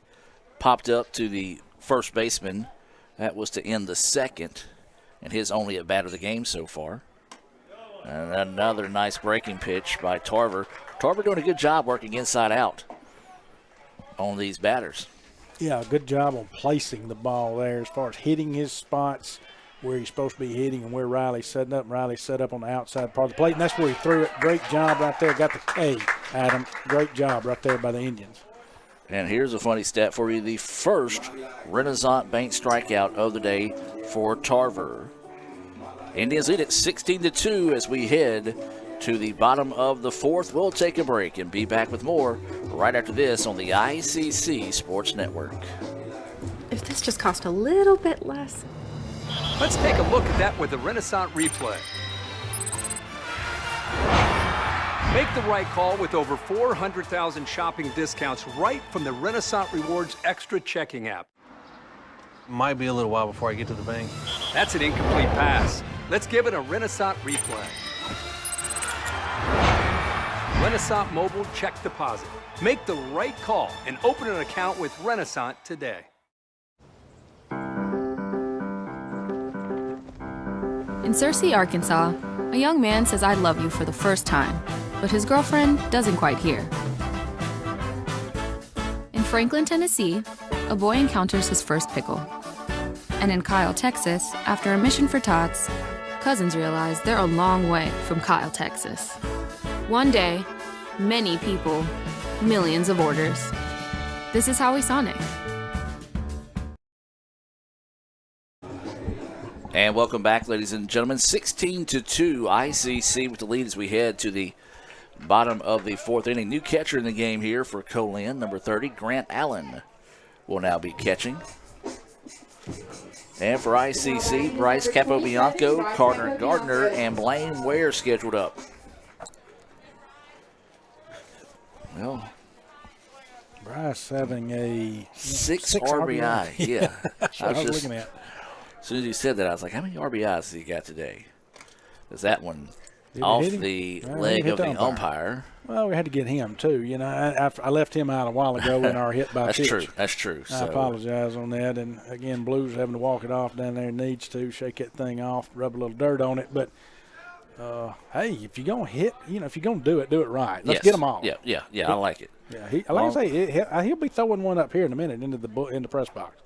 popped up to the first baseman. That was to end the second, and his only at bat of the game so far. And another nice breaking pitch by Tarver. Tarver doing a good job working inside out on these batters. Yeah, good job on placing the ball there as far as hitting his spots where he's supposed to be hitting and where Riley's setting up. Riley's set up on the outside part of the plate, and that's where he threw it. Great job right there. Got the K, Adam. Great job right there by the Indians. And here's a funny stat for you. The first Renaissance Bank strikeout of the day for Tarver. Indians lead it 16-2 as we head to the bottom of the fourth. We'll take a break and be back with more right after this on the ICC Sports Network. If this just cost a little bit less. Let's take a look at that with the Renaissance replay. Make the right call with over 400,000 shopping discounts right from the Renaissance Rewards Extra Checking app. Might be a little while before I get to the bank. That's an incomplete pass. Let's give it a Renaissance replay. Renaissance Mobile Check Deposit. Make the right call and open an account with Renaissance today. In Searcy, Arkansas, a young man says I love you for the first time, but his girlfriend doesn't quite hear. In Franklin, Tennessee, a boy encounters his first pickle. And in Kyle, Texas, after a mission for tots, cousins realize they're a long way from Kyle, Texas. One day, many people, millions of orders. This is Howie Sonic. And welcome back, ladies and gentlemen. 16-2 ICC with the lead as we head to the bottom of the fourth inning. New catcher in the game here for Co-Lin, number 30, Grant Allen, will now be catching. And for ICC, Bryce Capobianco, Gardner, and Blaine Ware scheduled up. Well, Bryce having a 6 RBI. Yeah. That's what I was looking at. As soon as you said that, I was like, how many RBIs has he got today? Is that one Did off the leg of the umpire? Well, we had to get him, too. You know, I left him out a while ago in our hit by pitch. That's true. I apologize on that. And, again, Blues having to walk it off down there. Needs to shake that thing off, rub a little dirt on it. But, hey, if you're going to hit, if you're going to do it right. Let's get them all. Yeah, I like it. Yeah, like I say, he'll be throwing one up here in a minute into the press box.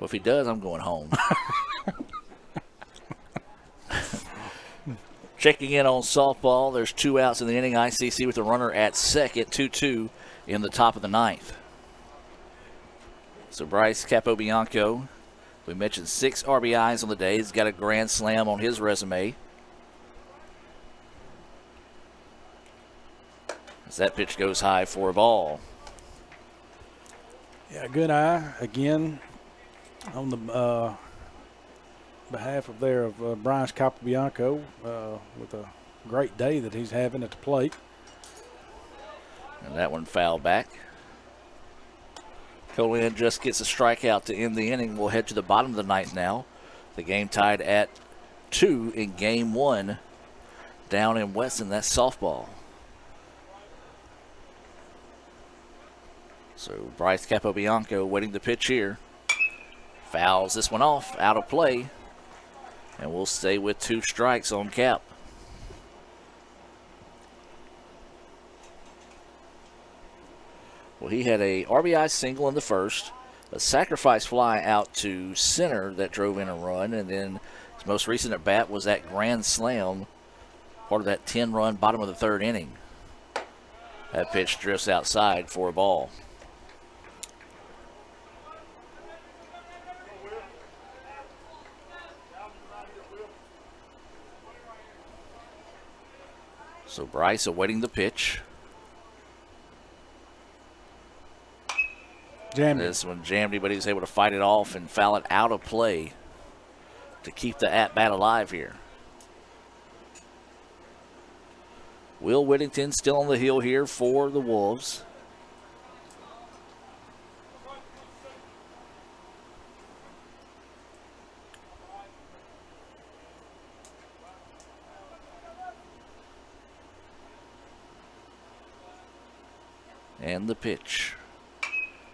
Well, if he does, I'm going home. Checking in on softball, there's 2 outs in the inning. ICC with a runner at second, 2-2 in the top of the ninth. So Bryce Capobianco, we mentioned 6 RBIs on the day. He's got a grand slam on his resume. As that pitch goes high for a ball. Yeah, good eye again on the behalf of Bryce Capobianco with a great day that he's having at the plate. And that one fouled back. Co-Lin just gets a strikeout to end the inning. We'll head to the bottom of the ninth now. The game tied at 2 in game 1 down in Weston. That's softball. So Bryce Capobianco waiting to pitch here. Fouls this one off, out of play. And we'll stay with 2 strikes on Cap. Well, he had a RBI single in the first, a sacrifice fly out to center that drove in a run, and then his most recent at bat was that grand slam, part of that 10-run bottom of the third inning. That pitch drifts outside for a ball. So Bryce awaiting the pitch. Jammed this one jammed him, but he was able to fight it off and foul it out of play to keep the at-bat alive here. Will Whittington still on the hill here for the Wolves. And the pitch.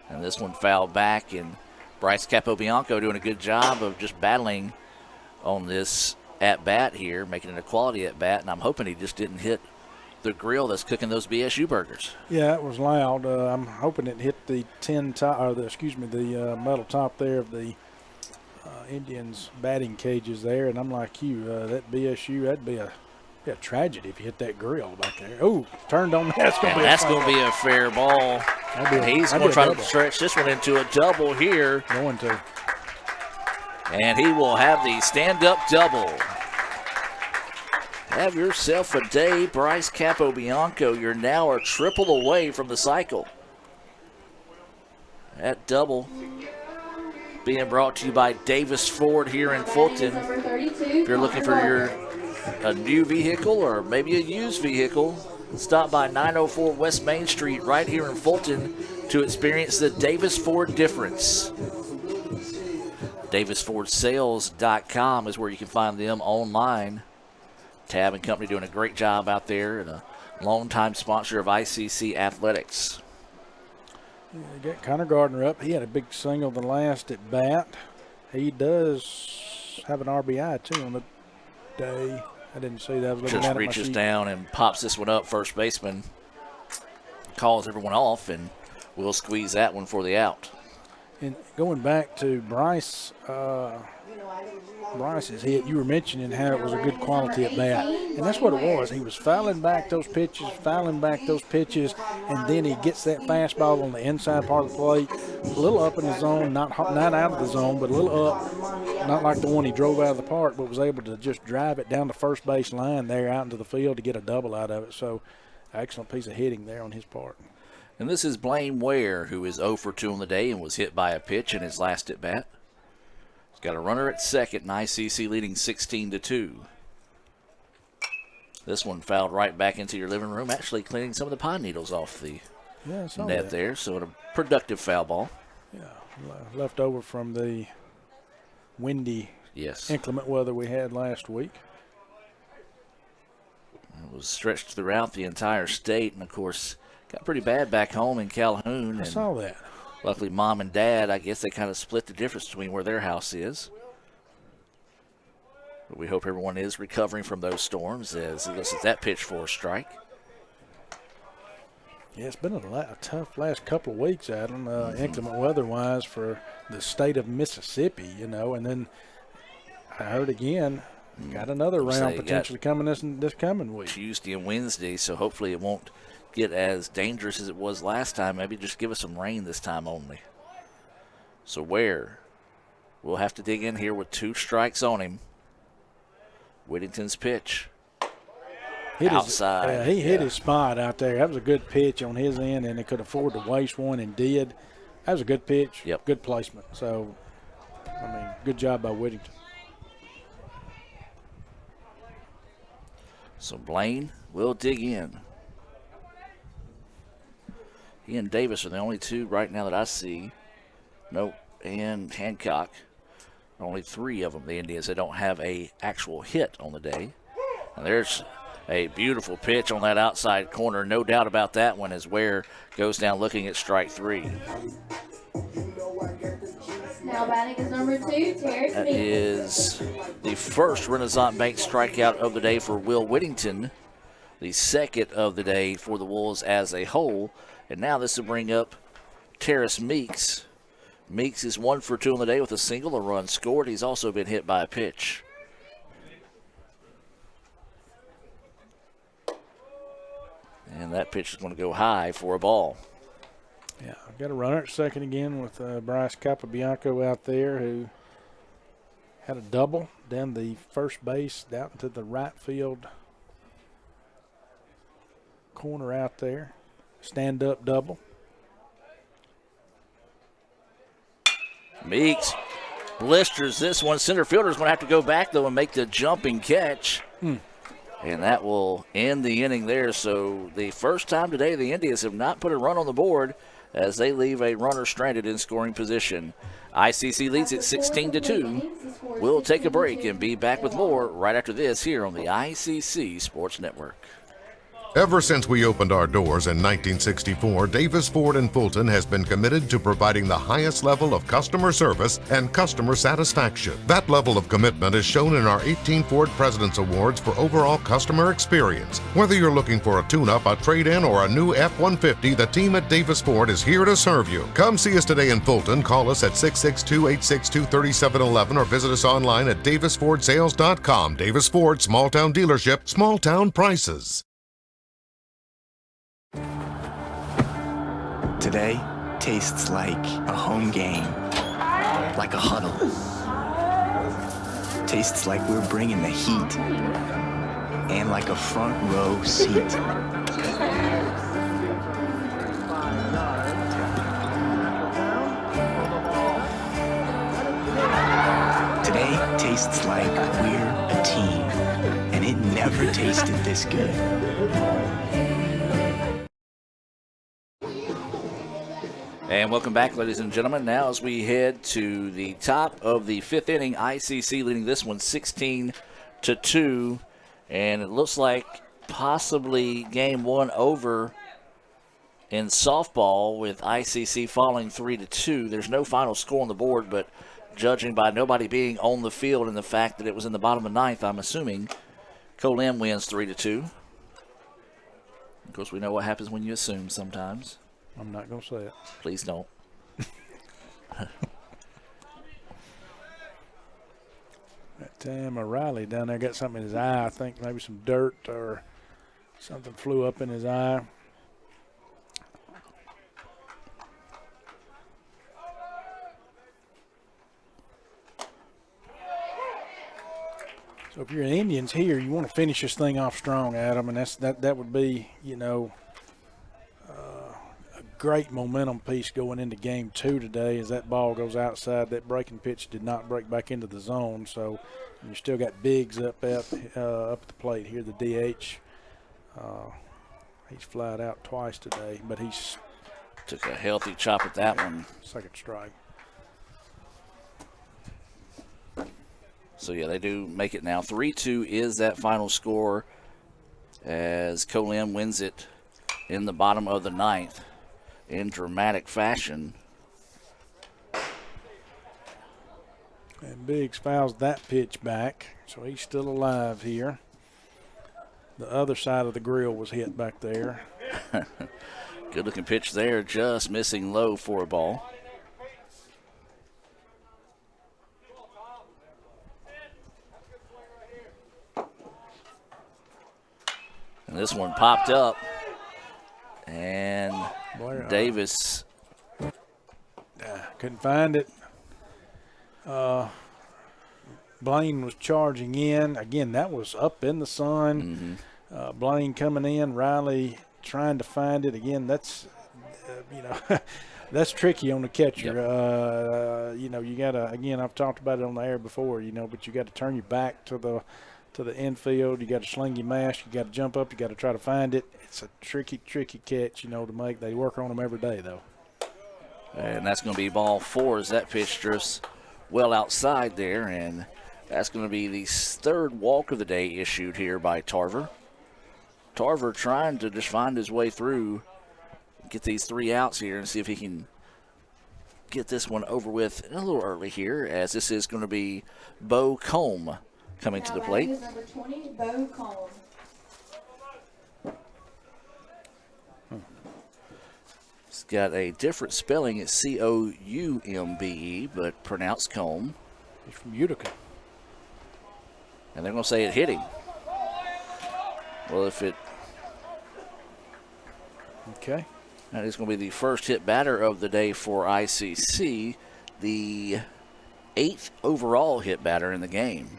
And this one fouled back, and Bryce Capobianco doing a good job of just battling on this at-bat here, making it a quality at-bat, and I'm hoping he just didn't hit the grill that's cooking those BSU burgers. Yeah, it was loud. I'm hoping it hit the the metal top there of the Indians batting cages there, and I'm like you, that BSU, that'd be a be a tragedy if you hit that grill back there. Oh, turned on that. That's going to be a fair ball. He's going to try to stretch this one into a double here. Going to. And he will have the stand-up double. Have yourself a day, Bryce Capobianco. You're now a triple away from the cycle. That double being brought to you by Davis Ford here in Fulton. If you're looking for a new vehicle or maybe a used vehicle, stop by 904 West Main Street right here in Fulton to experience the Davis Ford difference. DavisFordSales.com is where you can find them online. Tab and company doing a great job out there and a longtime sponsor of ICC Athletics. Yeah, got Connor Gardner up. He had a big single the last at bat. He does have an RBI too on the day. I didn't see that. I was looking Just at reaches down and pops this one up. First baseman calls everyone off, and we'll squeeze that one for the out. And going back to Bryce's hit, you were mentioning how it was a good quality at bat. And that's what it was. He was fouling back those pitches, and then he gets that fastball on the inside part of the plate, a little up in the zone, not out of the zone, but a little up, not like the one he drove out of the park, but was able to just drive it down the first base line there out into the field to get a double out of it. So, excellent piece of hitting there on his part. And this is Blaine Ware, who is 0 for 2 on the day and was hit by a pitch in his last at bat. He's got a runner at second, and ICC leading 16-2. This one fouled right back into your living room, actually cleaning some of the pine needles off the net there. So a productive foul ball. Yeah, left over from the windy, inclement weather we had last week. It was stretched throughout the entire state, and of course, got pretty bad back home in Calhoun. I saw that. Luckily, Mom and Dad, I guess they kind of split the difference between where their house is. But we hope everyone is recovering from those storms as he looks at that pitch for a strike. Yeah, it's been a tough last couple of weeks, Adam, inclement weather-wise for the state of Mississippi, and then I heard again, got another round potentially coming this coming week. Tuesday and Wednesday, so hopefully it won't get as dangerous as it was last time. Maybe just give us some rain this time only. So Ware will have to dig in here with 2 strikes on him. Whittington's pitch. Outside. He hit his spot out there. That was a good pitch on his end, and they could afford to waste one and did. That was a good pitch. Yep. Good placement. So, good job by Whittington. So Blaine will dig in. He and Davis are the only two right now that I see. Nope, and Hancock. Only 3 of them, the Indians, that don't have a actual hit on the day. And there's a beautiful pitch on that outside corner. No doubt about that one as Ware goes down looking at strike 3. Now batting is number 2, Terrence That Meeks. is the first Renaissance Bank strikeout of the day for Will Whittington. The second of the day for the Wolves as a whole. And now this will bring up Terrace Meeks. Meeks is 1 for 2 on the day with a single, a run scored. He's also been hit by a pitch. And that pitch is going to go high for a ball. Yeah, I've got a runner at second again with Bryce Capobianco out there, who had a double down the first base, down to the right field corner out there. Stand-up double. Meeks blisters this one. Center fielder's going to have to go back, though, and make the jumping catch. And that will end the inning there. So the first time today the Indians have not put a run on the board as they leave a runner stranded in scoring position. ICC leads it 16-2. We'll take a break and be back with more right after this here on the ICC Sports Network. Ever since we opened our doors in 1964, Davis Ford in Fulton has been committed to providing the highest level of customer service and customer satisfaction. That level of commitment is shown in our 18 Ford President's Awards for overall customer experience. Whether you're looking for a tune-up, a trade-in, or a new F-150, the team at Davis Ford is here to serve you. Come see us today in Fulton. Call us at 662-862-3711 or visit us online at davisfordsales.com. Davis Ford, small town dealership, small town prices. Today tastes like a home game, like a huddle. Tastes like we're bringing the heat, and like a front row seat. Today tastes like we're a team, and it never tasted this good. And welcome back, ladies and gentlemen. Now as we head to the top of the fifth inning, ICC leading this one 16-2. And it looks like possibly game one over in softball with ICC falling 3-2. There's no final score on the board, but judging by nobody being on the field and the fact that it was in the bottom of ninth, I'm assuming Co-Lin wins 3-2. Of course, we know what happens when you assume sometimes. I'm not going to say it. Please don't. That time O'Reilly down there got something in his eye. I think maybe some dirt or something flew up in his eye. So if you're an Indians here, you want to finish this thing off strong, Adam, and that would be, you know, great momentum piece going into game two today as that ball goes outside. That breaking pitch did not break back into the zone, so you still got Biggs up at the plate here, the DH. He's flied out twice today, but he's took a healthy chop at that one. Second strike. So yeah, they do make it now. 3-2 is that final score as Co-Lin wins it in the bottom of the ninth in dramatic fashion. And Biggs fouls that pitch back, so he's still alive here. The other side of the grill was hit back there. Good looking pitch there, just missing low for a ball. And this one popped up. And Davis couldn't find it. Blaine was charging in. Again, that was up in the sun. Blaine coming in, Riley trying to find it. Again, that's, you know, that's tricky on the catcher. Yep. You know, you got to, again, I've talked about it on the air before, you know, but you got to turn your back to the infield. You got to sling your mask. You got to jump up. You got to try to find it. It's a tricky catch, you know, to make. They work on them every day, though. And that's going to be ball four as that pitch drifts well outside there. And that's going to be the third walk of the day issued here by Tarver. Tarver trying to just find his way through, get these three outs here and see if he can get this one over with a little early here, as this is going to be Bo Combe coming to the plate. Number 20, Bo Combe. It's got a different spelling. It's C-O-U-M-B-E, but pronounced Combe. He's from Utica. And they're going to say it hit him. Well, if it... Okay. That is going to be the first hit batter of the day for ICC, the 8th overall hit batter in the game.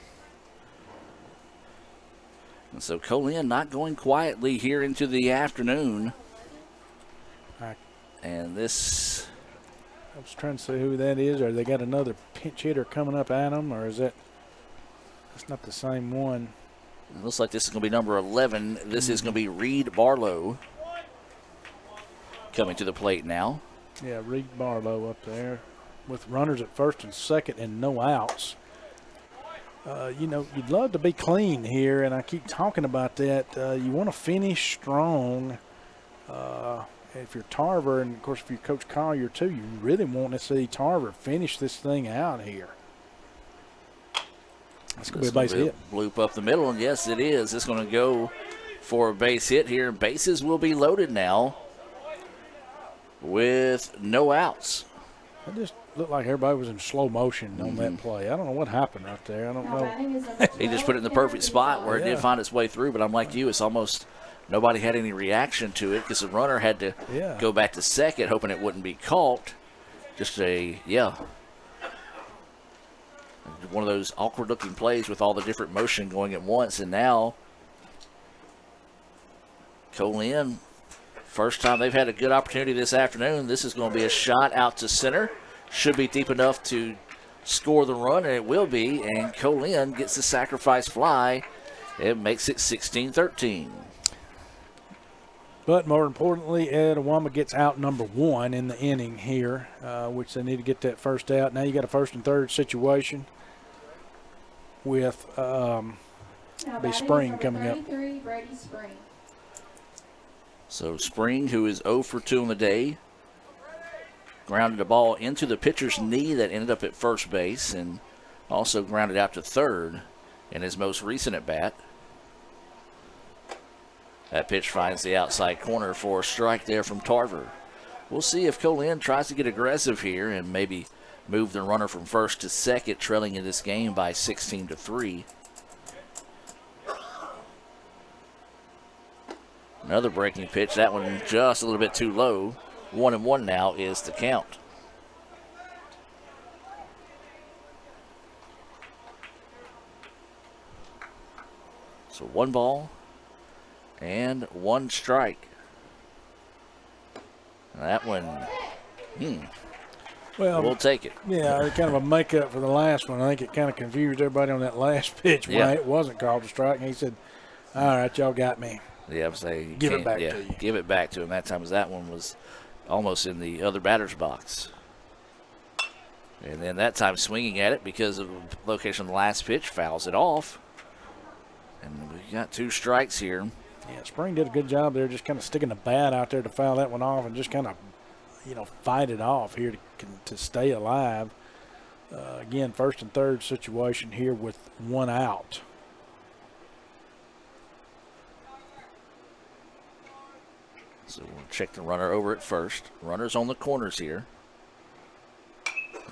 And so Co-Lin not going quietly here into the afternoon. And this... I was trying to see who that is. Or they got another pinch hitter coming up at them, or is that... That's not the same one. It looks like this is going to be number 11. This is going to be Reed Barlow coming to the plate now. Yeah, Reed Barlow up there with runners at first and second and no outs. You know, you'd love to be clean here, and I keep talking about that. You want to finish strong. If you're Tarver, and of course if you're Coach Collier too, you really want to see Tarver finish this thing out here. It's going to be a base hit. Loop up the middle, and yes, it is. It's going to go for a base hit here. Bases will be loaded now with no outs. It just looked like everybody was in slow motion on that play. I don't know what happened right there. I don't know. He just put it in the perfect spot where it did find its way through, but I'm like you, it's almost nobody had any reaction to it because the runner had to go back to second, hoping it wouldn't be caught. Just one of those awkward-looking plays with all the different motion going at once, and now Co-Lin, first time they've had a good opportunity this afternoon. This is going to be a shot out to center. Should be deep enough to score the run, and it will be, and Co-Lin gets the sacrifice fly. It makes it 16-13. But more importantly, Etowama gets out number 1 in the inning here, which they need to get that first out. Now you got a first and third situation with be Spring coming up. So Spring, who is 0 for 2 on the day, grounded a ball into the pitcher's knee that ended up at first base and also grounded out to third in his most recent at-bat. That pitch finds the outside corner for a strike there from Tarver. We'll see if Co-Lin tries to get aggressive here and maybe move the runner from first to second, trailing in this game by 16-3. Another breaking pitch. That one just a little bit too low. 1-1 now is the count. So 1 ball and 1 strike. That one, well, we'll take it. Yeah, kind of a makeup for the last one. I think it kind of confused everybody on that last pitch why it wasn't called a strike. And he said, all right, y'all got me. Yeah, I'm saying give it back to you. Give it back to him. That time that one was almost in the other batter's box. And then that time swinging at it because of the location of the last pitch, fouls it off. And we got 2 strikes here. Yeah, Spring did a good job there, just kind of sticking the bat out there to foul that one off and just kind of, fight it off here to stay alive. Again, first and third situation here with 1 out. So we'll check the runner over at first. Runner's on the corners here.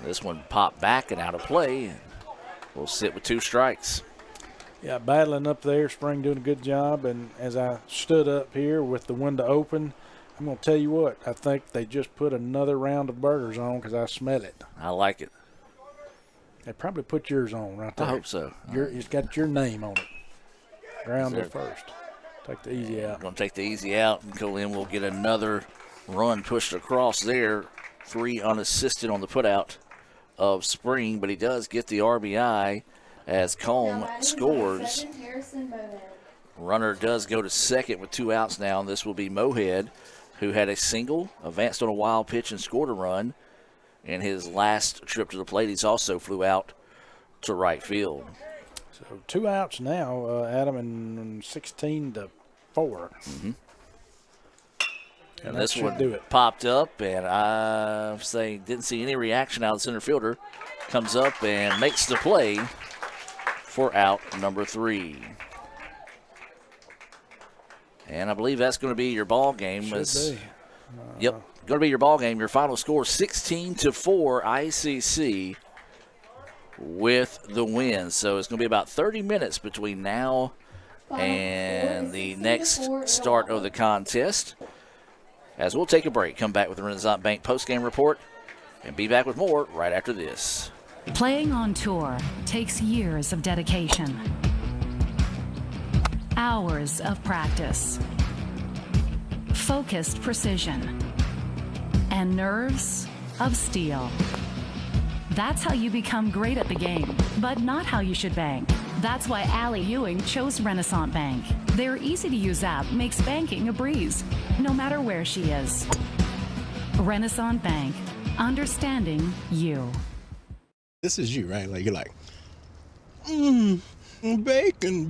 This one popped back and out of play. And we'll sit with 2 strikes. Yeah, battling up there. Spring doing a good job. And as I stood up here with the window open, I'm going to tell you what. I think they just put another round of burgers on because I smell it. I like it. They probably put yours on right there. I hope so. It's got your name on it. Ground at first. Take the easy out. Going to take the easy out, and Co-Lin will get another run pushed across there. 3 unassisted on the putout of Spring, but he does get the RBI as Combe scores. Runner does go to second with 2 outs now, and this will be Mohead, who had a single, advanced on a wild pitch, and scored a run. In his last trip to the plate, he's also flew out to right field. So 2 outs now, Adam, and 16-4. Mm-hmm. And this one popped up, and I say didn't see any reaction out of the center fielder. Comes up and makes the play for out number 3. And I believe that's going to be your ball game. Yep, going to be your ball game. Your final score 16-4 ICC with the win. So it's going to be about 30 minutes between now and the next start of the contest. As we'll take a break, come back with the Renaissance Bank postgame report, and be back with more right after this. Playing on tour takes years of dedication, hours of practice, focused precision, and nerves of steel. That's how you become great at the game, but not how you should bank. That's why Allie Ewing chose Renaissance Bank. Their easy-to-use app makes banking a breeze, no matter where she is. Renaissance Bank, understanding you. This is you, right? Like, you're like, Bacon,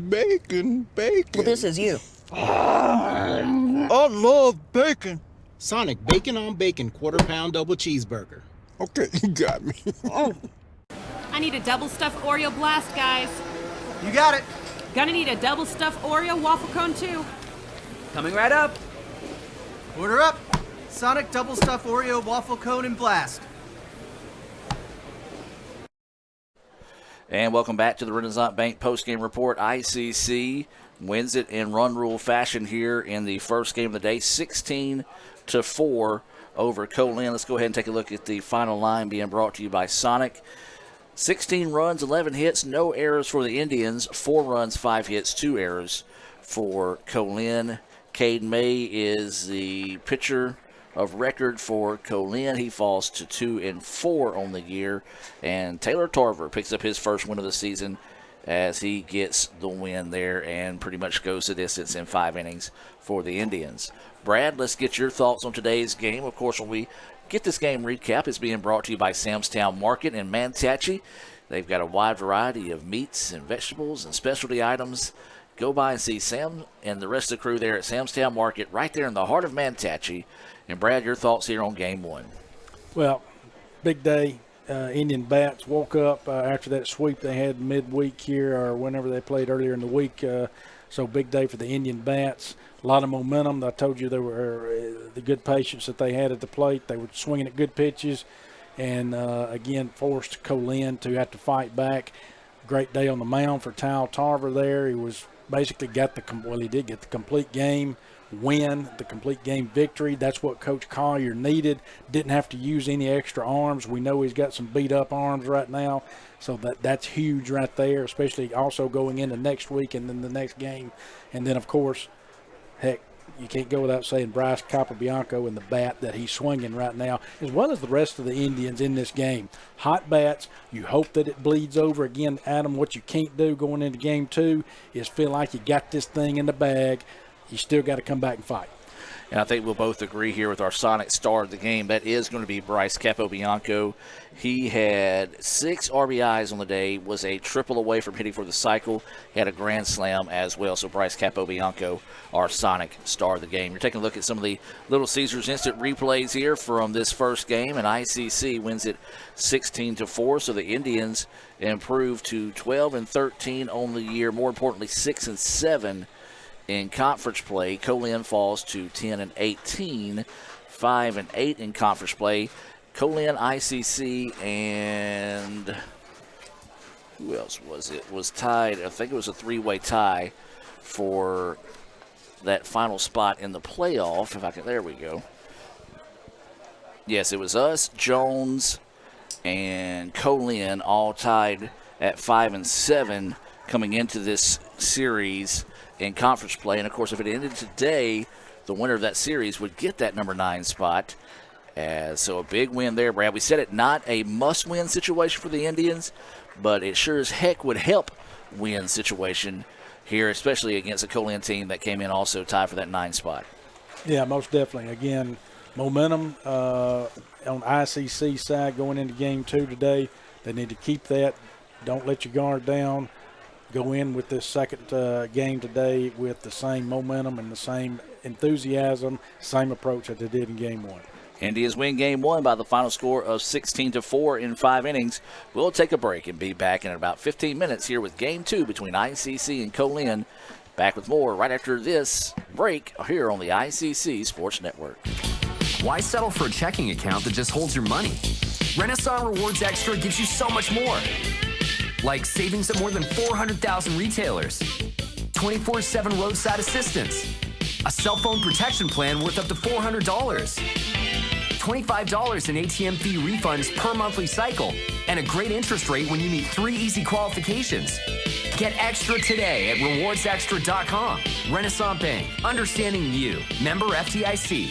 bacon, bacon. Well, this is you. I love bacon. Sonic bacon on bacon quarter-pound double cheeseburger. Okay, you got me. I need a double stuffed Oreo blast, guys. You got it. Gonna need a double stuffed Oreo waffle cone, too. Coming right up. Order up. Sonic double stuffed Oreo waffle cone and blast. And welcome back to the Renaissance Bank postgame report. ICC wins it in run rule fashion here in the first game of the day, 16-4 over Co-Lin. Let's go ahead and take a look at the final line being brought to you by Sonic. 16 runs, 11 hits, no errors for the Indians. 4 runs, 5 hits, 2 errors for Co-Lin. Cade May is the pitcher of record for Co-Lin. He falls to 2-4 on the year. And Taylor Tarver picks up his first win of the season as he gets the win there and pretty much goes the distance in 5 innings for the Indians. Brad, let's get your thoughts on today's game. Of course, when we get this game recap, it's being brought to you by Sam's Town Market in Manatee. They've got a wide variety of meats and vegetables and specialty items. Go by and see Sam and the rest of the crew there at Sam's Town Market right there in the heart of Manatee. And, Brad, your thoughts here on Game 1. Well, big day. Indian Bats woke up after that sweep they had midweek here or whenever they played earlier in the week. So big day for the Indian Bats. A lot of momentum. I told you there were the good patience that they had at the plate. They were swinging at good pitches and, again, forced Co-Lin to have to fight back. Great day on the mound for Tal Tarver there. He was basically he did get the complete game win, the complete game victory. That's what Coach Collier needed. Didn't have to use any extra arms. We know he's got some beat-up arms right now, so that's huge right there, especially also going into next week and then the next game. And then, of course, heck, you can't go without saying Bryce Capobianco and the bat that he's swinging right now, as well as the rest of the Indians in this game. Hot bats. You hope that it bleeds over. Again, Adam, what you can't do going into Game 2 is feel like you got this thing in the bag. You still got to come back and fight. And I think we'll both agree here with our Sonic star of the game. That is going to be Bryce Capobianco. He had 6 RBIs on the day, was a triple away from hitting for the cycle. He had a grand slam as well. So Bryce Capobianco, our Sonic star of the game. You're taking a look at some of the Little Caesars instant replays here from this first game, and ICC wins it 16-4. So the Indians improve to 12-13 on the year. More importantly, 6-7 in conference play. Co-Lin falls to 10-18, 5-8 in conference play. Co-Lin, ICC, and who else was it? Was tied. I think it was a 3-way tie for that final spot in the playoff. If I can, there we go. Yes, it was us, Jones, and Co-Lin all tied at 5-7 coming into this series in conference play. And, of course, if it ended today, the winner of that series would get that number 9 spot. So a big win there, Brad. We said it not a must-win situation for the Indians, but it sure as heck would help win situation here, especially against a Co-Lin team that came in also tied for that 9 spot. Yeah, most definitely. Again, momentum on ICC side going into Game 2 today. They need to keep that. Don't let your guard down. Go in with this second game today with the same momentum and the same enthusiasm, same approach that they did in Game 1. Indians win Game 1 by the final score of 16-4 in 5 innings. We'll take a break and be back in about 15 minutes here with Game 2 between ICC and Co-Lin. Back with more right after this break here on the ICC Sports Network. Why settle for a checking account that just holds your money? Renaissance Rewards Extra gives you so much more. Like savings at more than 400,000 retailers, 24/7 roadside assistance, a cell phone protection plan worth up to $400, $25 in ATM fee refunds per monthly cycle, and a great interest rate when you meet 3 easy qualifications. Get extra today at rewardsextra.com. Renaissance Bank, understanding you. Member FDIC.